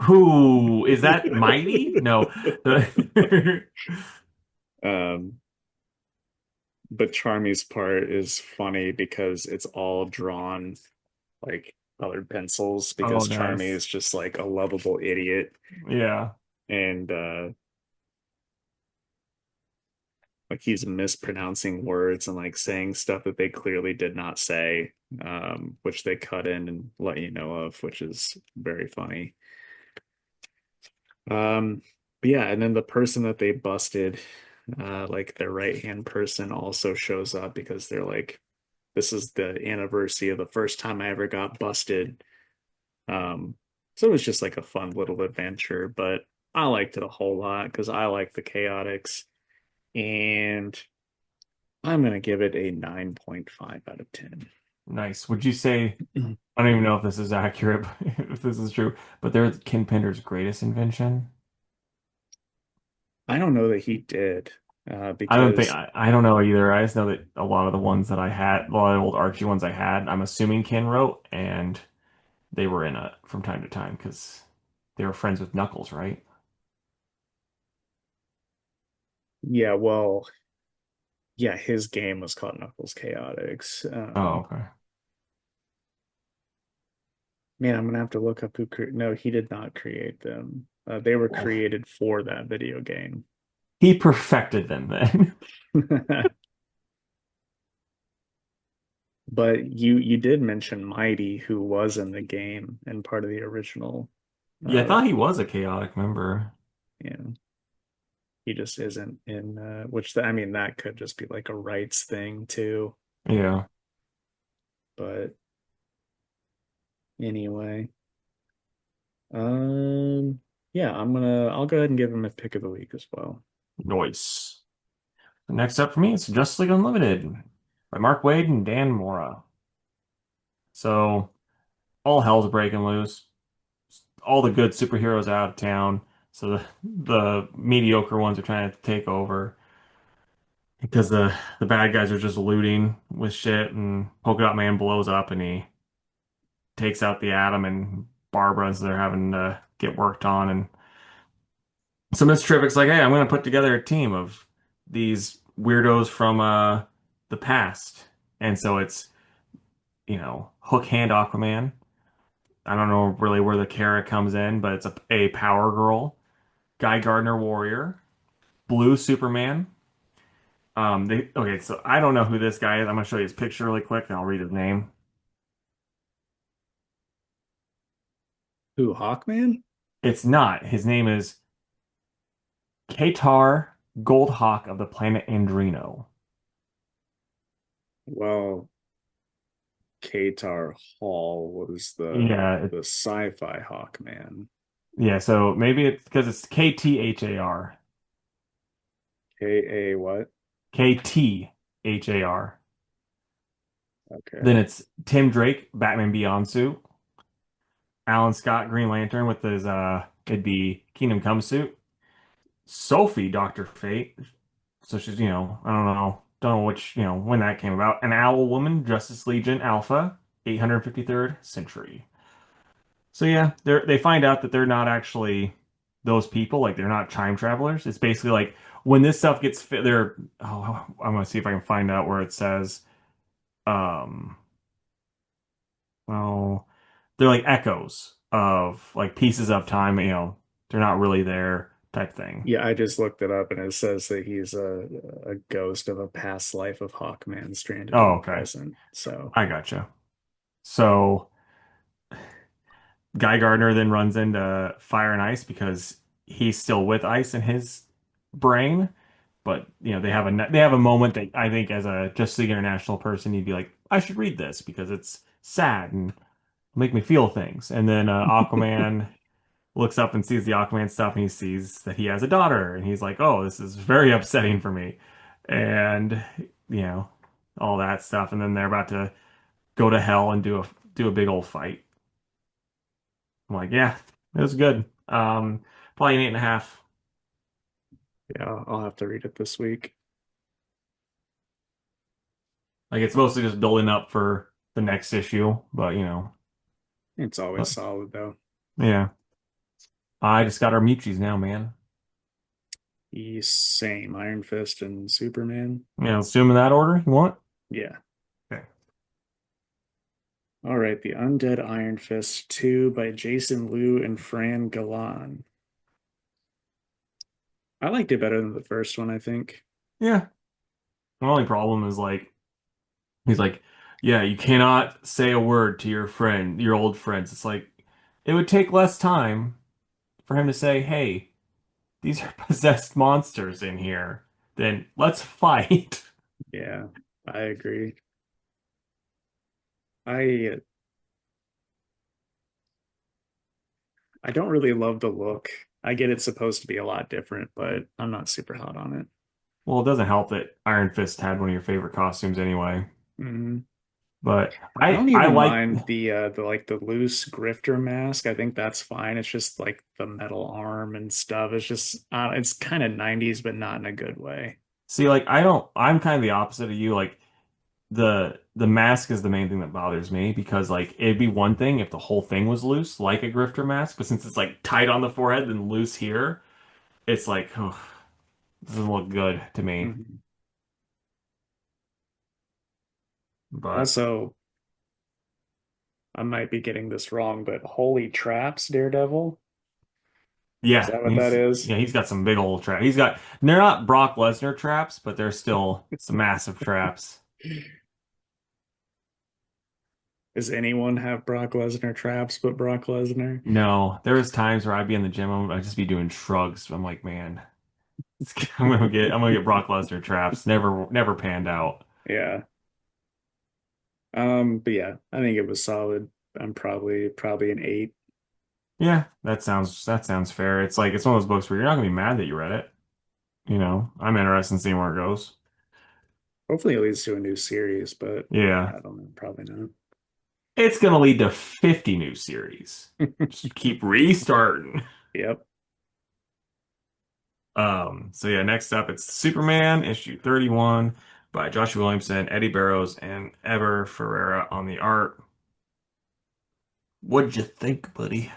Who is that? Mighty? No. Um, but Charmy's part is funny because it's all drawn like colored pencils Oh, because Charmy nice. is just like a lovable idiot Yeah. and like he's mispronouncing words and like saying stuff that they clearly did not say, which they cut in and let you know of, which is very funny. Um, but yeah, and then the person that they busted, like their right hand person also shows up because they're like, this is the anniversary of the first time I ever got busted. Um, so it was just like a fun little adventure, but I liked it a whole lot because I like the chaotics, and I'm gonna give it a 9.5 out of 10. Nice. Would you say, I don't even know if this is accurate, if this is true, but they're Ken Pender's greatest invention? I don't know that he did, I don't think because I don't know either. I just know that a lot of the ones that I had, a lot of the old Archie ones I had, I'm assuming Ken wrote, and they were in it from time to time because they were friends with Knuckles, right? yeah, well, yeah, his game was called Knuckles Chaotix. Oh, okay. Man, I'm gonna have to look up no, he did not create them. They were Well, created for that video game. he perfected them then. But you did mention Mighty, who was in the game and part of the original. Yeah, I Uh, thought he was a chaotic member. yeah, he just isn't in. I mean, that could just be like a rights thing too. Yeah, But anyway, yeah, I'll go ahead and give him a pick of the week as well. noise. Next up for me, it's Justice League Unlimited by Mark Waid and Dan Mora. So all hell's breaking loose. All the good superheroes out of town. So the mediocre ones are trying to take over because the bad guys are just looting with shit, and Polka Dot Man blows up and he takes out the Atom and Barbara, and so they're having to get worked on. And so Miss Terrific's like, hey, I'm gonna put together a team of these weirdos from the past. And so it's, Hook Hand Aquaman. I don't know really where the Kara comes in, but it's a Power Girl, Guy Gardner Warrior, Blue Superman. Okay, so I don't know who this guy is. I'm gonna show you his picture really quick, and I'll read his name. Who, Hawkman? It's not. His name is Katar Goldhawk of the planet Andrino. Well, Katar Hall was Yeah, the sci-fi Hawkman. yeah. So maybe it's because it's Kthar, K A what? Kthar. Then Okay. it's Tim Drake, Batman Beyond suit. Alan Scott, Green Lantern with his it'd be Kingdom Come suit. Sophie, Doctor Fate. So she's, don't know which, when that came about. An Owl Woman, Justice Legion Alpha, 853rd Century. So yeah, they find out that they're not actually those people, like they're not time travelers. It's basically like when this stuff gets fit, they're I'm gonna see if I can find out where it says um well they're like echoes of like pieces of time, they're not really there type thing. Yeah, I just looked it up and it says that he's a ghost of a past life of Hawkman stranded in Oh, the okay. present. So, I gotcha. So Guy Gardner then runs into Fire and Ice because he's still with Ice in his brain. But they have a moment that I think as a Justice League International person, you'd be like, I should read this because it's sad and make me feel things. And then Aquaman looks up and sees the Aquaman stuff, and he sees that he has a daughter, and he's like, oh, this is very upsetting for me, and you know all that stuff. And then they're about to go to hell and do a big old fight. I'm like, yeah, it was good. Probably an 8.5. Yeah, I'll have to read it this week. Like it's mostly just building up for the next issue, but It's always but solid though. yeah. I just got our Michis now, man. Same Iron Fist and Superman. Yeah, let's do them in that order. You want? Yeah. Okay. All right, The Undead Iron Fist 2 by Jason Liu and Fran Galan. I liked it better than the first one, I think. Yeah. My only problem is like he's like, yeah, you cannot say a word to your friend, your old friends. It's like it would take less time for him to say, hey, these are possessed monsters in here. Then let's fight. Yeah, I agree. I I don't really love the look. I get it's supposed to be a lot different, but I'm not super hot on it. Well, it doesn't help that Iron Fist had one of your favorite costumes anyway. Mhm. But I don't I even like mind the like the loose grifter mask. I think that's fine. It's just like the metal arm and stuff. It's just it's kind of 90s, but not in a good way. see like I'm kind of the opposite of you. Like the mask is the main thing that bothers me because like it'd be one thing if the whole thing was loose, like a grifter mask, but since it's like tight on the forehead and loose here, it's like oh, doesn't look good to me. Mhm. But Also, I might be getting this wrong, but Holy Traps Daredevil, is yeah, that what that is? he's got some big old traps. They're not Brock Lesnar traps, but they're still some massive traps. Does anyone have Brock Lesnar traps but Brock Lesnar? No, there was times where I'd be in the gym, I'd just be doing shrugs. I'm like, man, I'm gonna get Brock Lesnar traps. Never panned out. Yeah. But yeah, I think it was solid. I'm probably an eight. Yeah, that sounds fair. It's like it's one of those books where you're not gonna be mad that you read it. I'm interested in seeing where it goes. Hopefully it leads to a new series, but Yeah, I don't know, probably not. it's gonna lead to 50 new series. Just keep restarting. Yep. So yeah, next up it's Superman issue 31 by Joshua Williamson, Eddie Barrows, and Ever Ferreira on the art. What'd you think, buddy?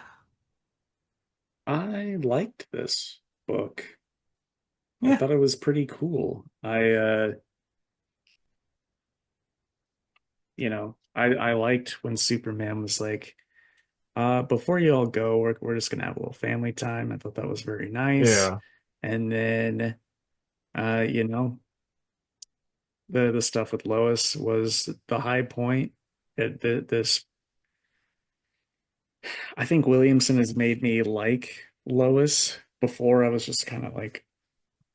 I liked this book. I Yeah, thought it was pretty cool. I liked when Superman was like, before you all go, we're just gonna have a little family time. I thought that was very nice. yeah, And then uh, you know, the stuff with Lois was the high point. This I think Williamson has made me like Lois. Before I was just kind of like,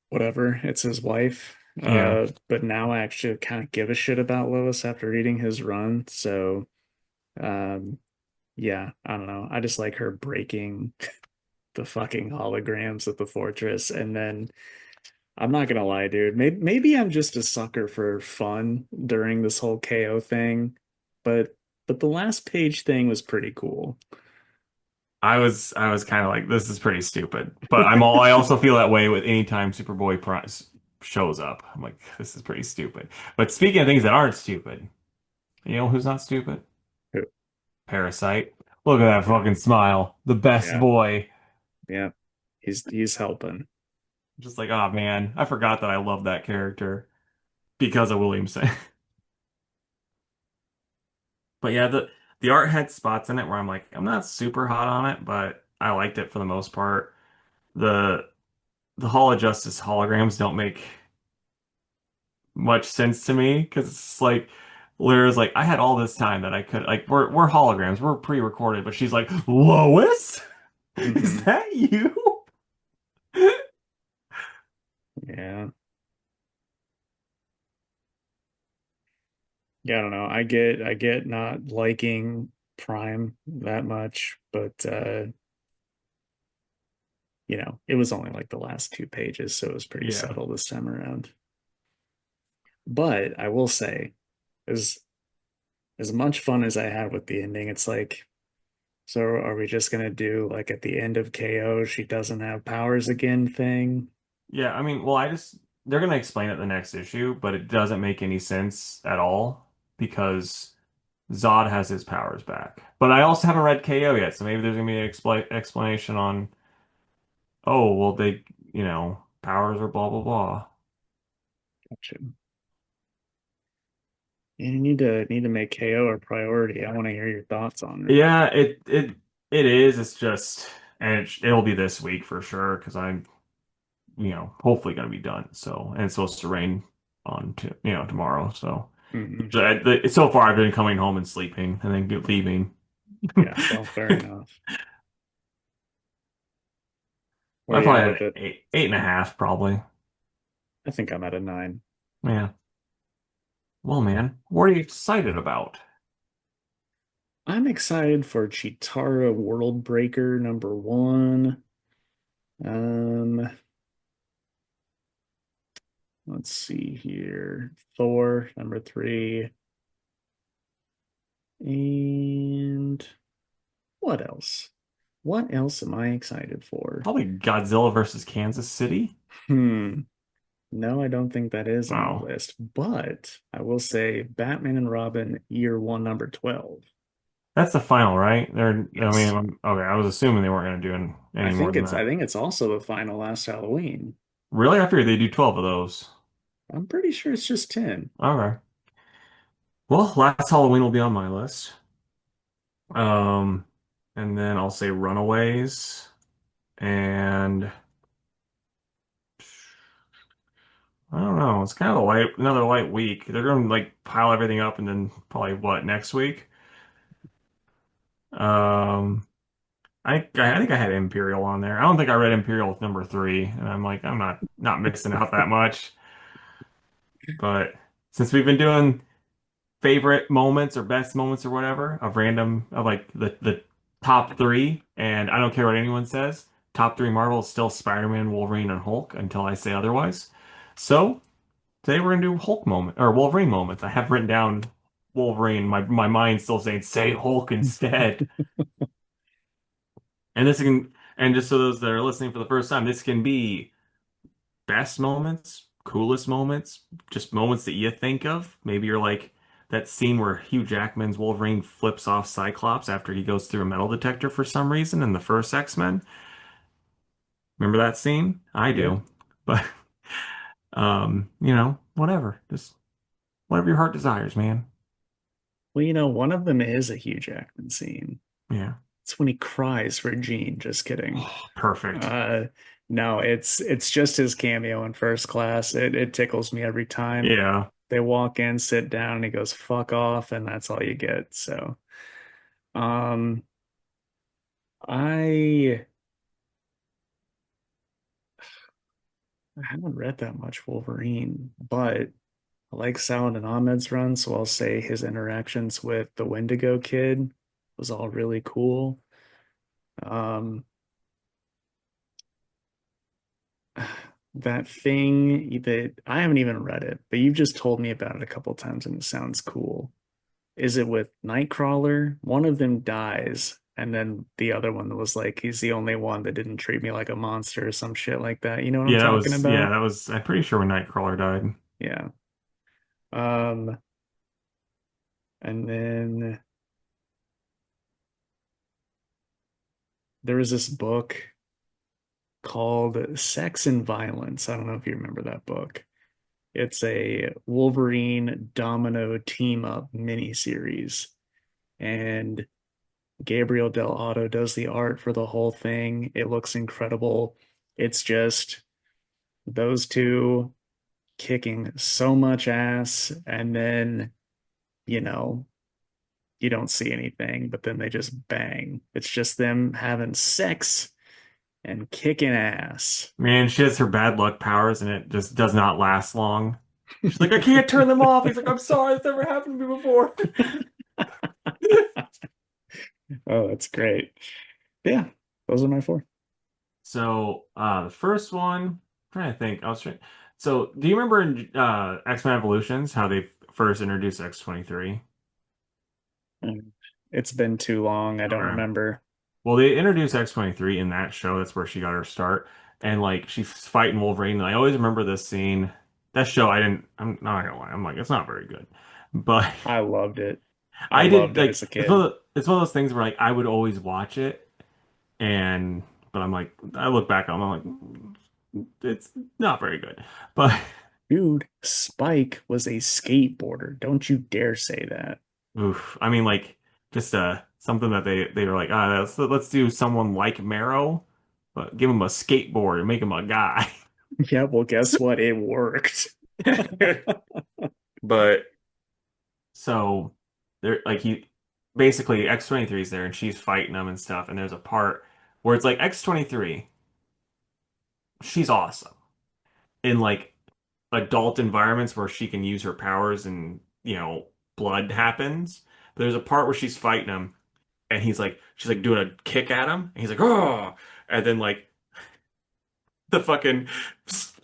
whatever, it's his wife. yeah. But now I actually kind of give a shit about Lois after reading his run. So um yeah, I don't know. I just like her breaking the fucking holograms at the fortress. And then I'm not gonna lie, dude. Maybe I'm just a sucker for fun during this whole KO thing, but the last page thing was pretty cool. I was kind of like, this is pretty stupid. But I also feel that way with anytime Superboy Price shows up. I'm like, this is pretty stupid. But speaking of things that aren't stupid, you know who's not stupid? Parasite. Look at that Yeah, fucking smile. The best yeah, boy. yeah. He's helping. Just like, oh man, I forgot that I love that character because of Williamson. But yeah, the art had spots in it where I'm like, I'm not super hot on it, but I liked it for the most part. The the Hall of Justice holograms don't make much sense to me because it's like Lyra's like, I had all this time that I could like we're holograms, we're pre-recorded, but she's like, Lois? Is Hmm. that you? Yeah. Yeah, I don't know. I get not liking Prime that much, but it was only like the last two pages, so it was pretty Yeah. subtle this time around. But I will say, as much fun as I had with the ending, it's like So are we just gonna do like at the end of KO, she doesn't have powers again thing? Yeah, I mean, well, they're gonna explain it the next issue, but it doesn't make any sense at all because Zod has his powers back. But I also haven't read KO yet, so maybe there's gonna be an explanation on, oh, well, powers are blah blah blah. Gotcha. You need to make KO a priority. I want to hear your thoughts on it. Yeah, it is. It's just, and it'll be this week for sure because I'm, hopefully gonna be done. So, and it's supposed to rain on to, tomorrow. So, Hmm. so far I've been coming home and sleeping and then leaving. Yeah, well, fair enough. Where I you probably at had with it? eight and a half, probably. I think I'm at a 9. Yeah. Well, man, what are you excited about? I'm excited for Chitara World Breaker #1. Um, let's see here. Thor #3. And what else? What else am I excited for? Probably Godzilla versus Kansas City. Hmm. No, I don't think that is on the Oh, list, but I will say Batman and Robin year 1 #12. that's the final, right? I mean, Yes. okay, I was assuming they weren't going to do any more than I that. think it's also the final last Halloween. Really? I figured they do 12 of those. I'm pretty sure it's just 10. Okay. Well, last Halloween will be on my list. Um, and then I'll say Runaways and I don't know. It's kind of another light week. They're going to like pile everything up and then probably what next week? Um, I think I had Imperial on there. I don't think I read Imperial with number 3, and I'm like I'm not missing out that much. But since we've been doing favorite moments or best moments or whatever of random of like the top three, and I don't care what anyone says, top three Marvel is still Spider-Man, Wolverine, and Hulk until I say otherwise. So today we're gonna do Hulk moment or Wolverine moments. I have written down Wolverine. My mind's still saying say Hulk instead. And this can and just so those that are listening for the first time, this can be best moments, coolest moments, just moments that you think of. Maybe you're like that scene where Hugh Jackman's Wolverine flips off Cyclops after he goes through a metal detector for some reason in the first X-Men. Remember that scene? I Yeah. do. But whatever. Just whatever your heart desires, man. Well, one of them is a Hugh Jackman scene. Yeah. It's when he cries for Jean. Just kidding. Oh, perfect. Uh, no, it's just his cameo in First Class. It tickles me every time. Yeah. They walk in, sit down, and he goes, "Fuck off," and that's all you get. So, um, I I haven't read that much Wolverine, but I like Saladin Ahmed's run, so I'll say his interactions with the Wendigo kid was all really cool. Um, that thing that I haven't even read it, but you've just told me about it a couple times and it sounds cool. Is it with Nightcrawler? One of them dies, and then the other one was like, he's the only one that didn't treat me like a monster or some shit like that. You know what I'm talking about? That was I'm pretty sure when Nightcrawler died. Yeah. Um, and then there was this book called Sex and Violence. I don't know if you remember that book. It's a Wolverine Domino team up miniseries. And Gabriel Del Otto does the art for the whole thing. It looks incredible. It's just those two kicking so much ass, and then, you know, you don't see anything, but then they just bang. It's just them having sex and kicking ass. Man, she has her bad luck powers and it just does not last long. She's like, I can't turn them off. He's like, I'm sorry, that's never happened to me before. Oh, that's great. Yeah, those are my 4. So, the first one, I'm trying to think. I was trying. So, do you remember in X-Men Evolutions how they first introduced X-23? It's been too long. I don't Okay. remember. Well, they introduced X-23 in that show. That's where she got her start. And like she's fighting Wolverine. And I always remember this scene. That show, I'm not gonna lie. I'm like, it's not very good. But I loved it. I I did loved it like as a kid. it's one of those things where like I would always watch it and but I'm like I look back on it, I'm like it's not very good. But Dude, Spike was a skateboarder. Don't you dare say that. oof, I mean like just something that they were like, let's do someone like Marrow, but give him a skateboard and make him a guy. Yeah, well, guess what? It worked. But so there like he basically X-23 is there and she's fighting him and stuff, and there's a part where it's like X-23, she's awesome in like adult environments where she can use her powers and blood happens. But there's a part where she's fighting him and she's like doing a kick at him and he's like, oh, and then like the fucking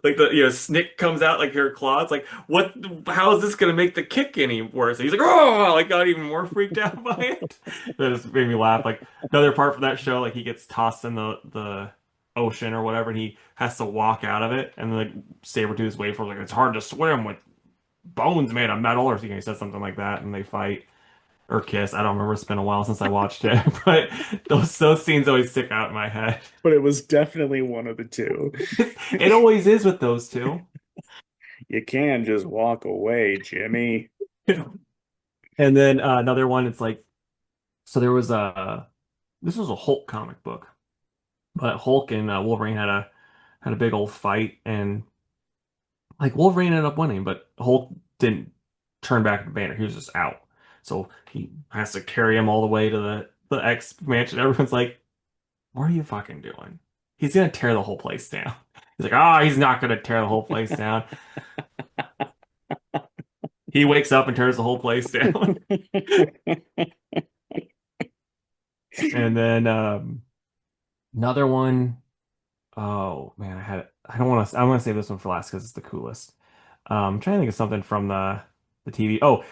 like the snick comes out like her claw. It's like, what, how is this gonna make the kick any worse? And he's like, oh, like got even more freaked out by it. That just made me laugh. Like another part from that show, like he gets tossed in the ocean or whatever, and he has to walk out of it, and then like Sabretooth's way for like it's hard to swim with bones made of metal, or he says something like that, and they fight or kiss. I don't remember. It's been a while since I watched it, but those scenes always stick out in my head. But it was definitely one of the two. It always is with those two. You can just walk away, Jimmy. And then another one, it's like, so there was a, this was a Hulk comic book, but Hulk and Wolverine had a big old fight, and like Wolverine ended up winning, but Hulk didn't turn back the banner. He was just out. So he has to carry him all the way to the X mansion. Everyone's like, what are you fucking doing? He's gonna tear the whole place down. He's like, ah, he's not gonna tear the whole place down. He wakes up and tears the whole place down. And then another one. Oh man, I don't want to. I want to save this one for last because it's the coolest. I'm trying to think of something from the TV. Oh,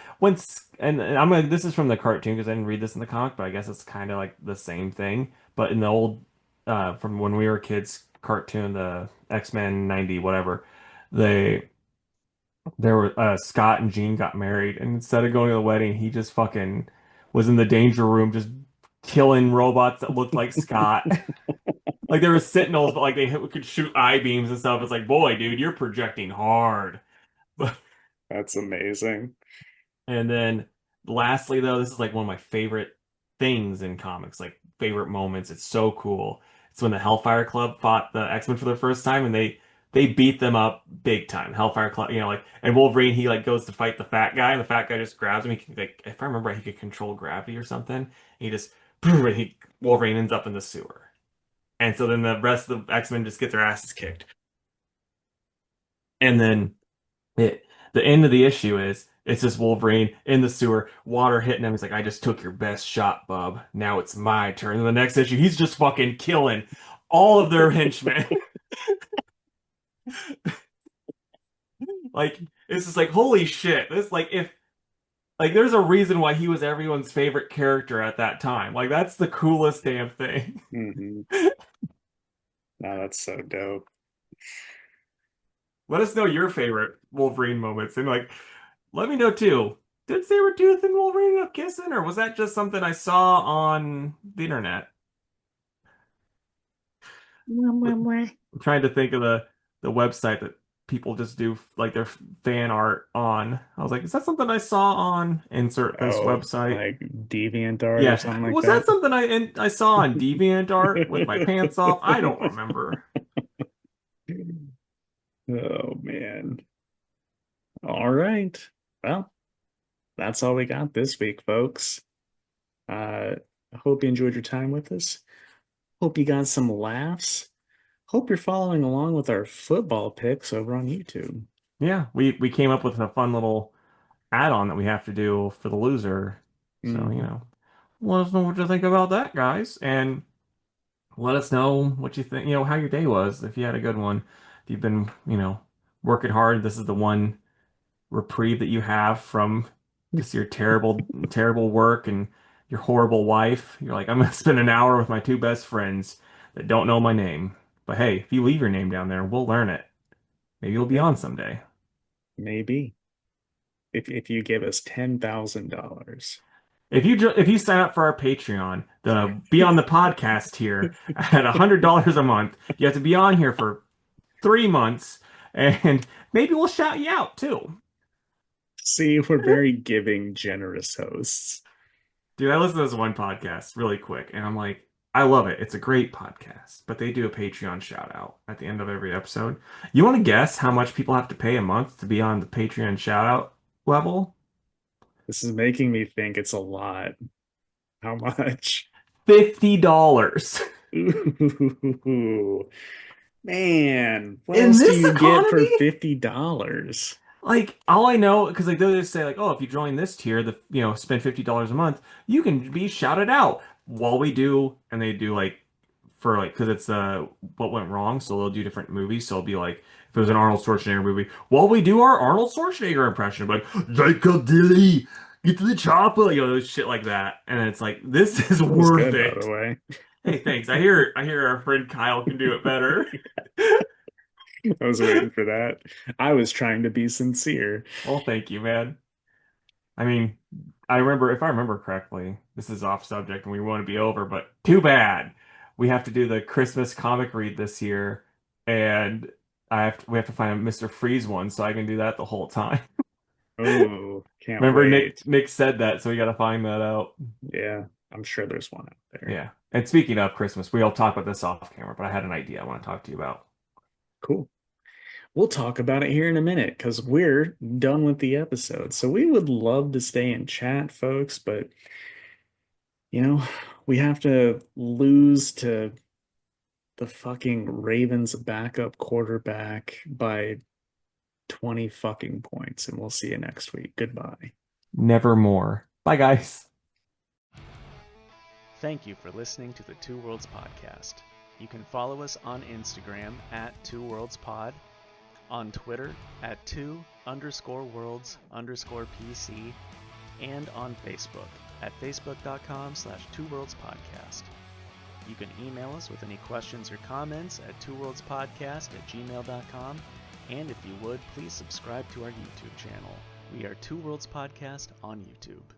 and I'm gonna. This is from the cartoon because I didn't read this in the comic, but I guess it's kind of like the same thing. But in the old, from when we were kids, cartoon, the X-Men 90 whatever, they there were Scott and Jean got married, and instead of going to the wedding, he just fucking was in the danger room just killing robots that looked like Scott. Like there were sentinels, but like could shoot eye beams and stuff. It's like, boy, dude, you're projecting hard. That's amazing. And then lastly, though, this is like one of my favorite things in comics, like favorite moments. It's so cool. It's when the Hellfire Club fought the X-Men for the first time, and they beat them up big time. Hellfire Club, like, and Wolverine, he like goes to fight the fat guy, and the fat guy just grabs him. He can, like, if I remember right, he could control gravity or something. He just, and Wolverine ends up in the sewer. And so then the rest of the X-Men just get their asses kicked. And then it the end of the issue is it's just Wolverine in the sewer, water hitting him. He's like, I just took your best shot, bub. Now it's my turn. And the next issue, he's just fucking killing all of their henchmen. Like, it's just like, holy shit. This like if like there's a reason why he was everyone's favorite character at that time. Like that's the coolest damn thing. Hmm. No, that's so dope. Let us know your favorite Wolverine moments and like let me know too. Did Sabretooth and Wolverine end up kissing, or was that just something I saw on the internet? I'm trying to think of the website that people just do like their fan art on. I was like, is that something I saw on insert this Oh, website? like DeviantArt or Yeah. something like Was that that. something I saw on DeviantArt with my pants off? I don't remember. Oh man. All right. Well, that's all we got this week, folks. I hope you enjoyed your time with us. Hope you got some laughs. Hope you're following along with our football picks over on YouTube. Yeah, we came up with a fun little add-on that we have to do for the loser. So, Mhm. let us know what you think about that, guys. And let us know what you think, how your day was, if you had a good one. If you've been, working hard, this is the one reprieve that you have from just your terrible, terrible work and your horrible wife. You're like, I'm gonna spend an hour with my two best friends that don't know my name. But hey, if you leave your name down there, we'll learn it. Maybe you'll be Yeah, on someday. maybe. If you give us $10,000. If you sign up for our Patreon, the be on the podcast here at $100 a month, you have to be on here for 3 months, and maybe we'll shout you out too. See, we're very giving, generous hosts. Dude, I listen to this one podcast really quick, and I'm like, I love it. It's a great podcast, but they do a Patreon shout out at the end of every episode. You want to guess how much people have to pay a month to be on the Patreon shout out level? This is making me think it's a lot. How much? $50. Ooh, man, what In else do this you get for economy? $50? Like all I know, because like they'll just say like, oh, if you join this tier, spend $50 a month, you can be shouted out while we do, and they do like for like because it's what went wrong, so they'll do different movies. So it'll be like if it was an Arnold Schwarzenegger movie, while we do our Arnold Schwarzenegger impression, like Jacob Dilly, get to the chopper, shit like that, and it's like this is That was worth good, by the it. way. Hey, thanks. I hear our friend Kyle can do it better. I was waiting for that. I was trying to be sincere. Well, thank you, man. I mean, I remember, if I remember correctly, this is off subject and we want to be over, but too bad. We have to do the Christmas comic read this year, and we have to find a Mr. Freeze one so I can do that the whole time. Oh, can't Remember Nick wait. Nick said that, so we got to find that out. Yeah, I'm sure there's one out there. Yeah. And speaking of Christmas, we all talk about this off camera, but I had an idea I want to talk to you about. Cool. We'll talk about it here in a minute because we're done with the episode. So we would love to stay and chat, folks, but you know, we have to lose to the fucking Ravens backup quarterback by 20 fucking points, and we'll see you next week. Goodbye. Nevermore. Bye, guys. Thank you for listening to the Two Worlds Podcast. You can follow us on Instagram at Two Worlds Pod, on Twitter at two_worlds_PC, and on Facebook at facebook.com/twoworldspodcast. You can email us with any questions or comments at twoworldspodcast@gmail.com, and if you would, please subscribe to our YouTube channel. We are Two Worlds Podcast on YouTube.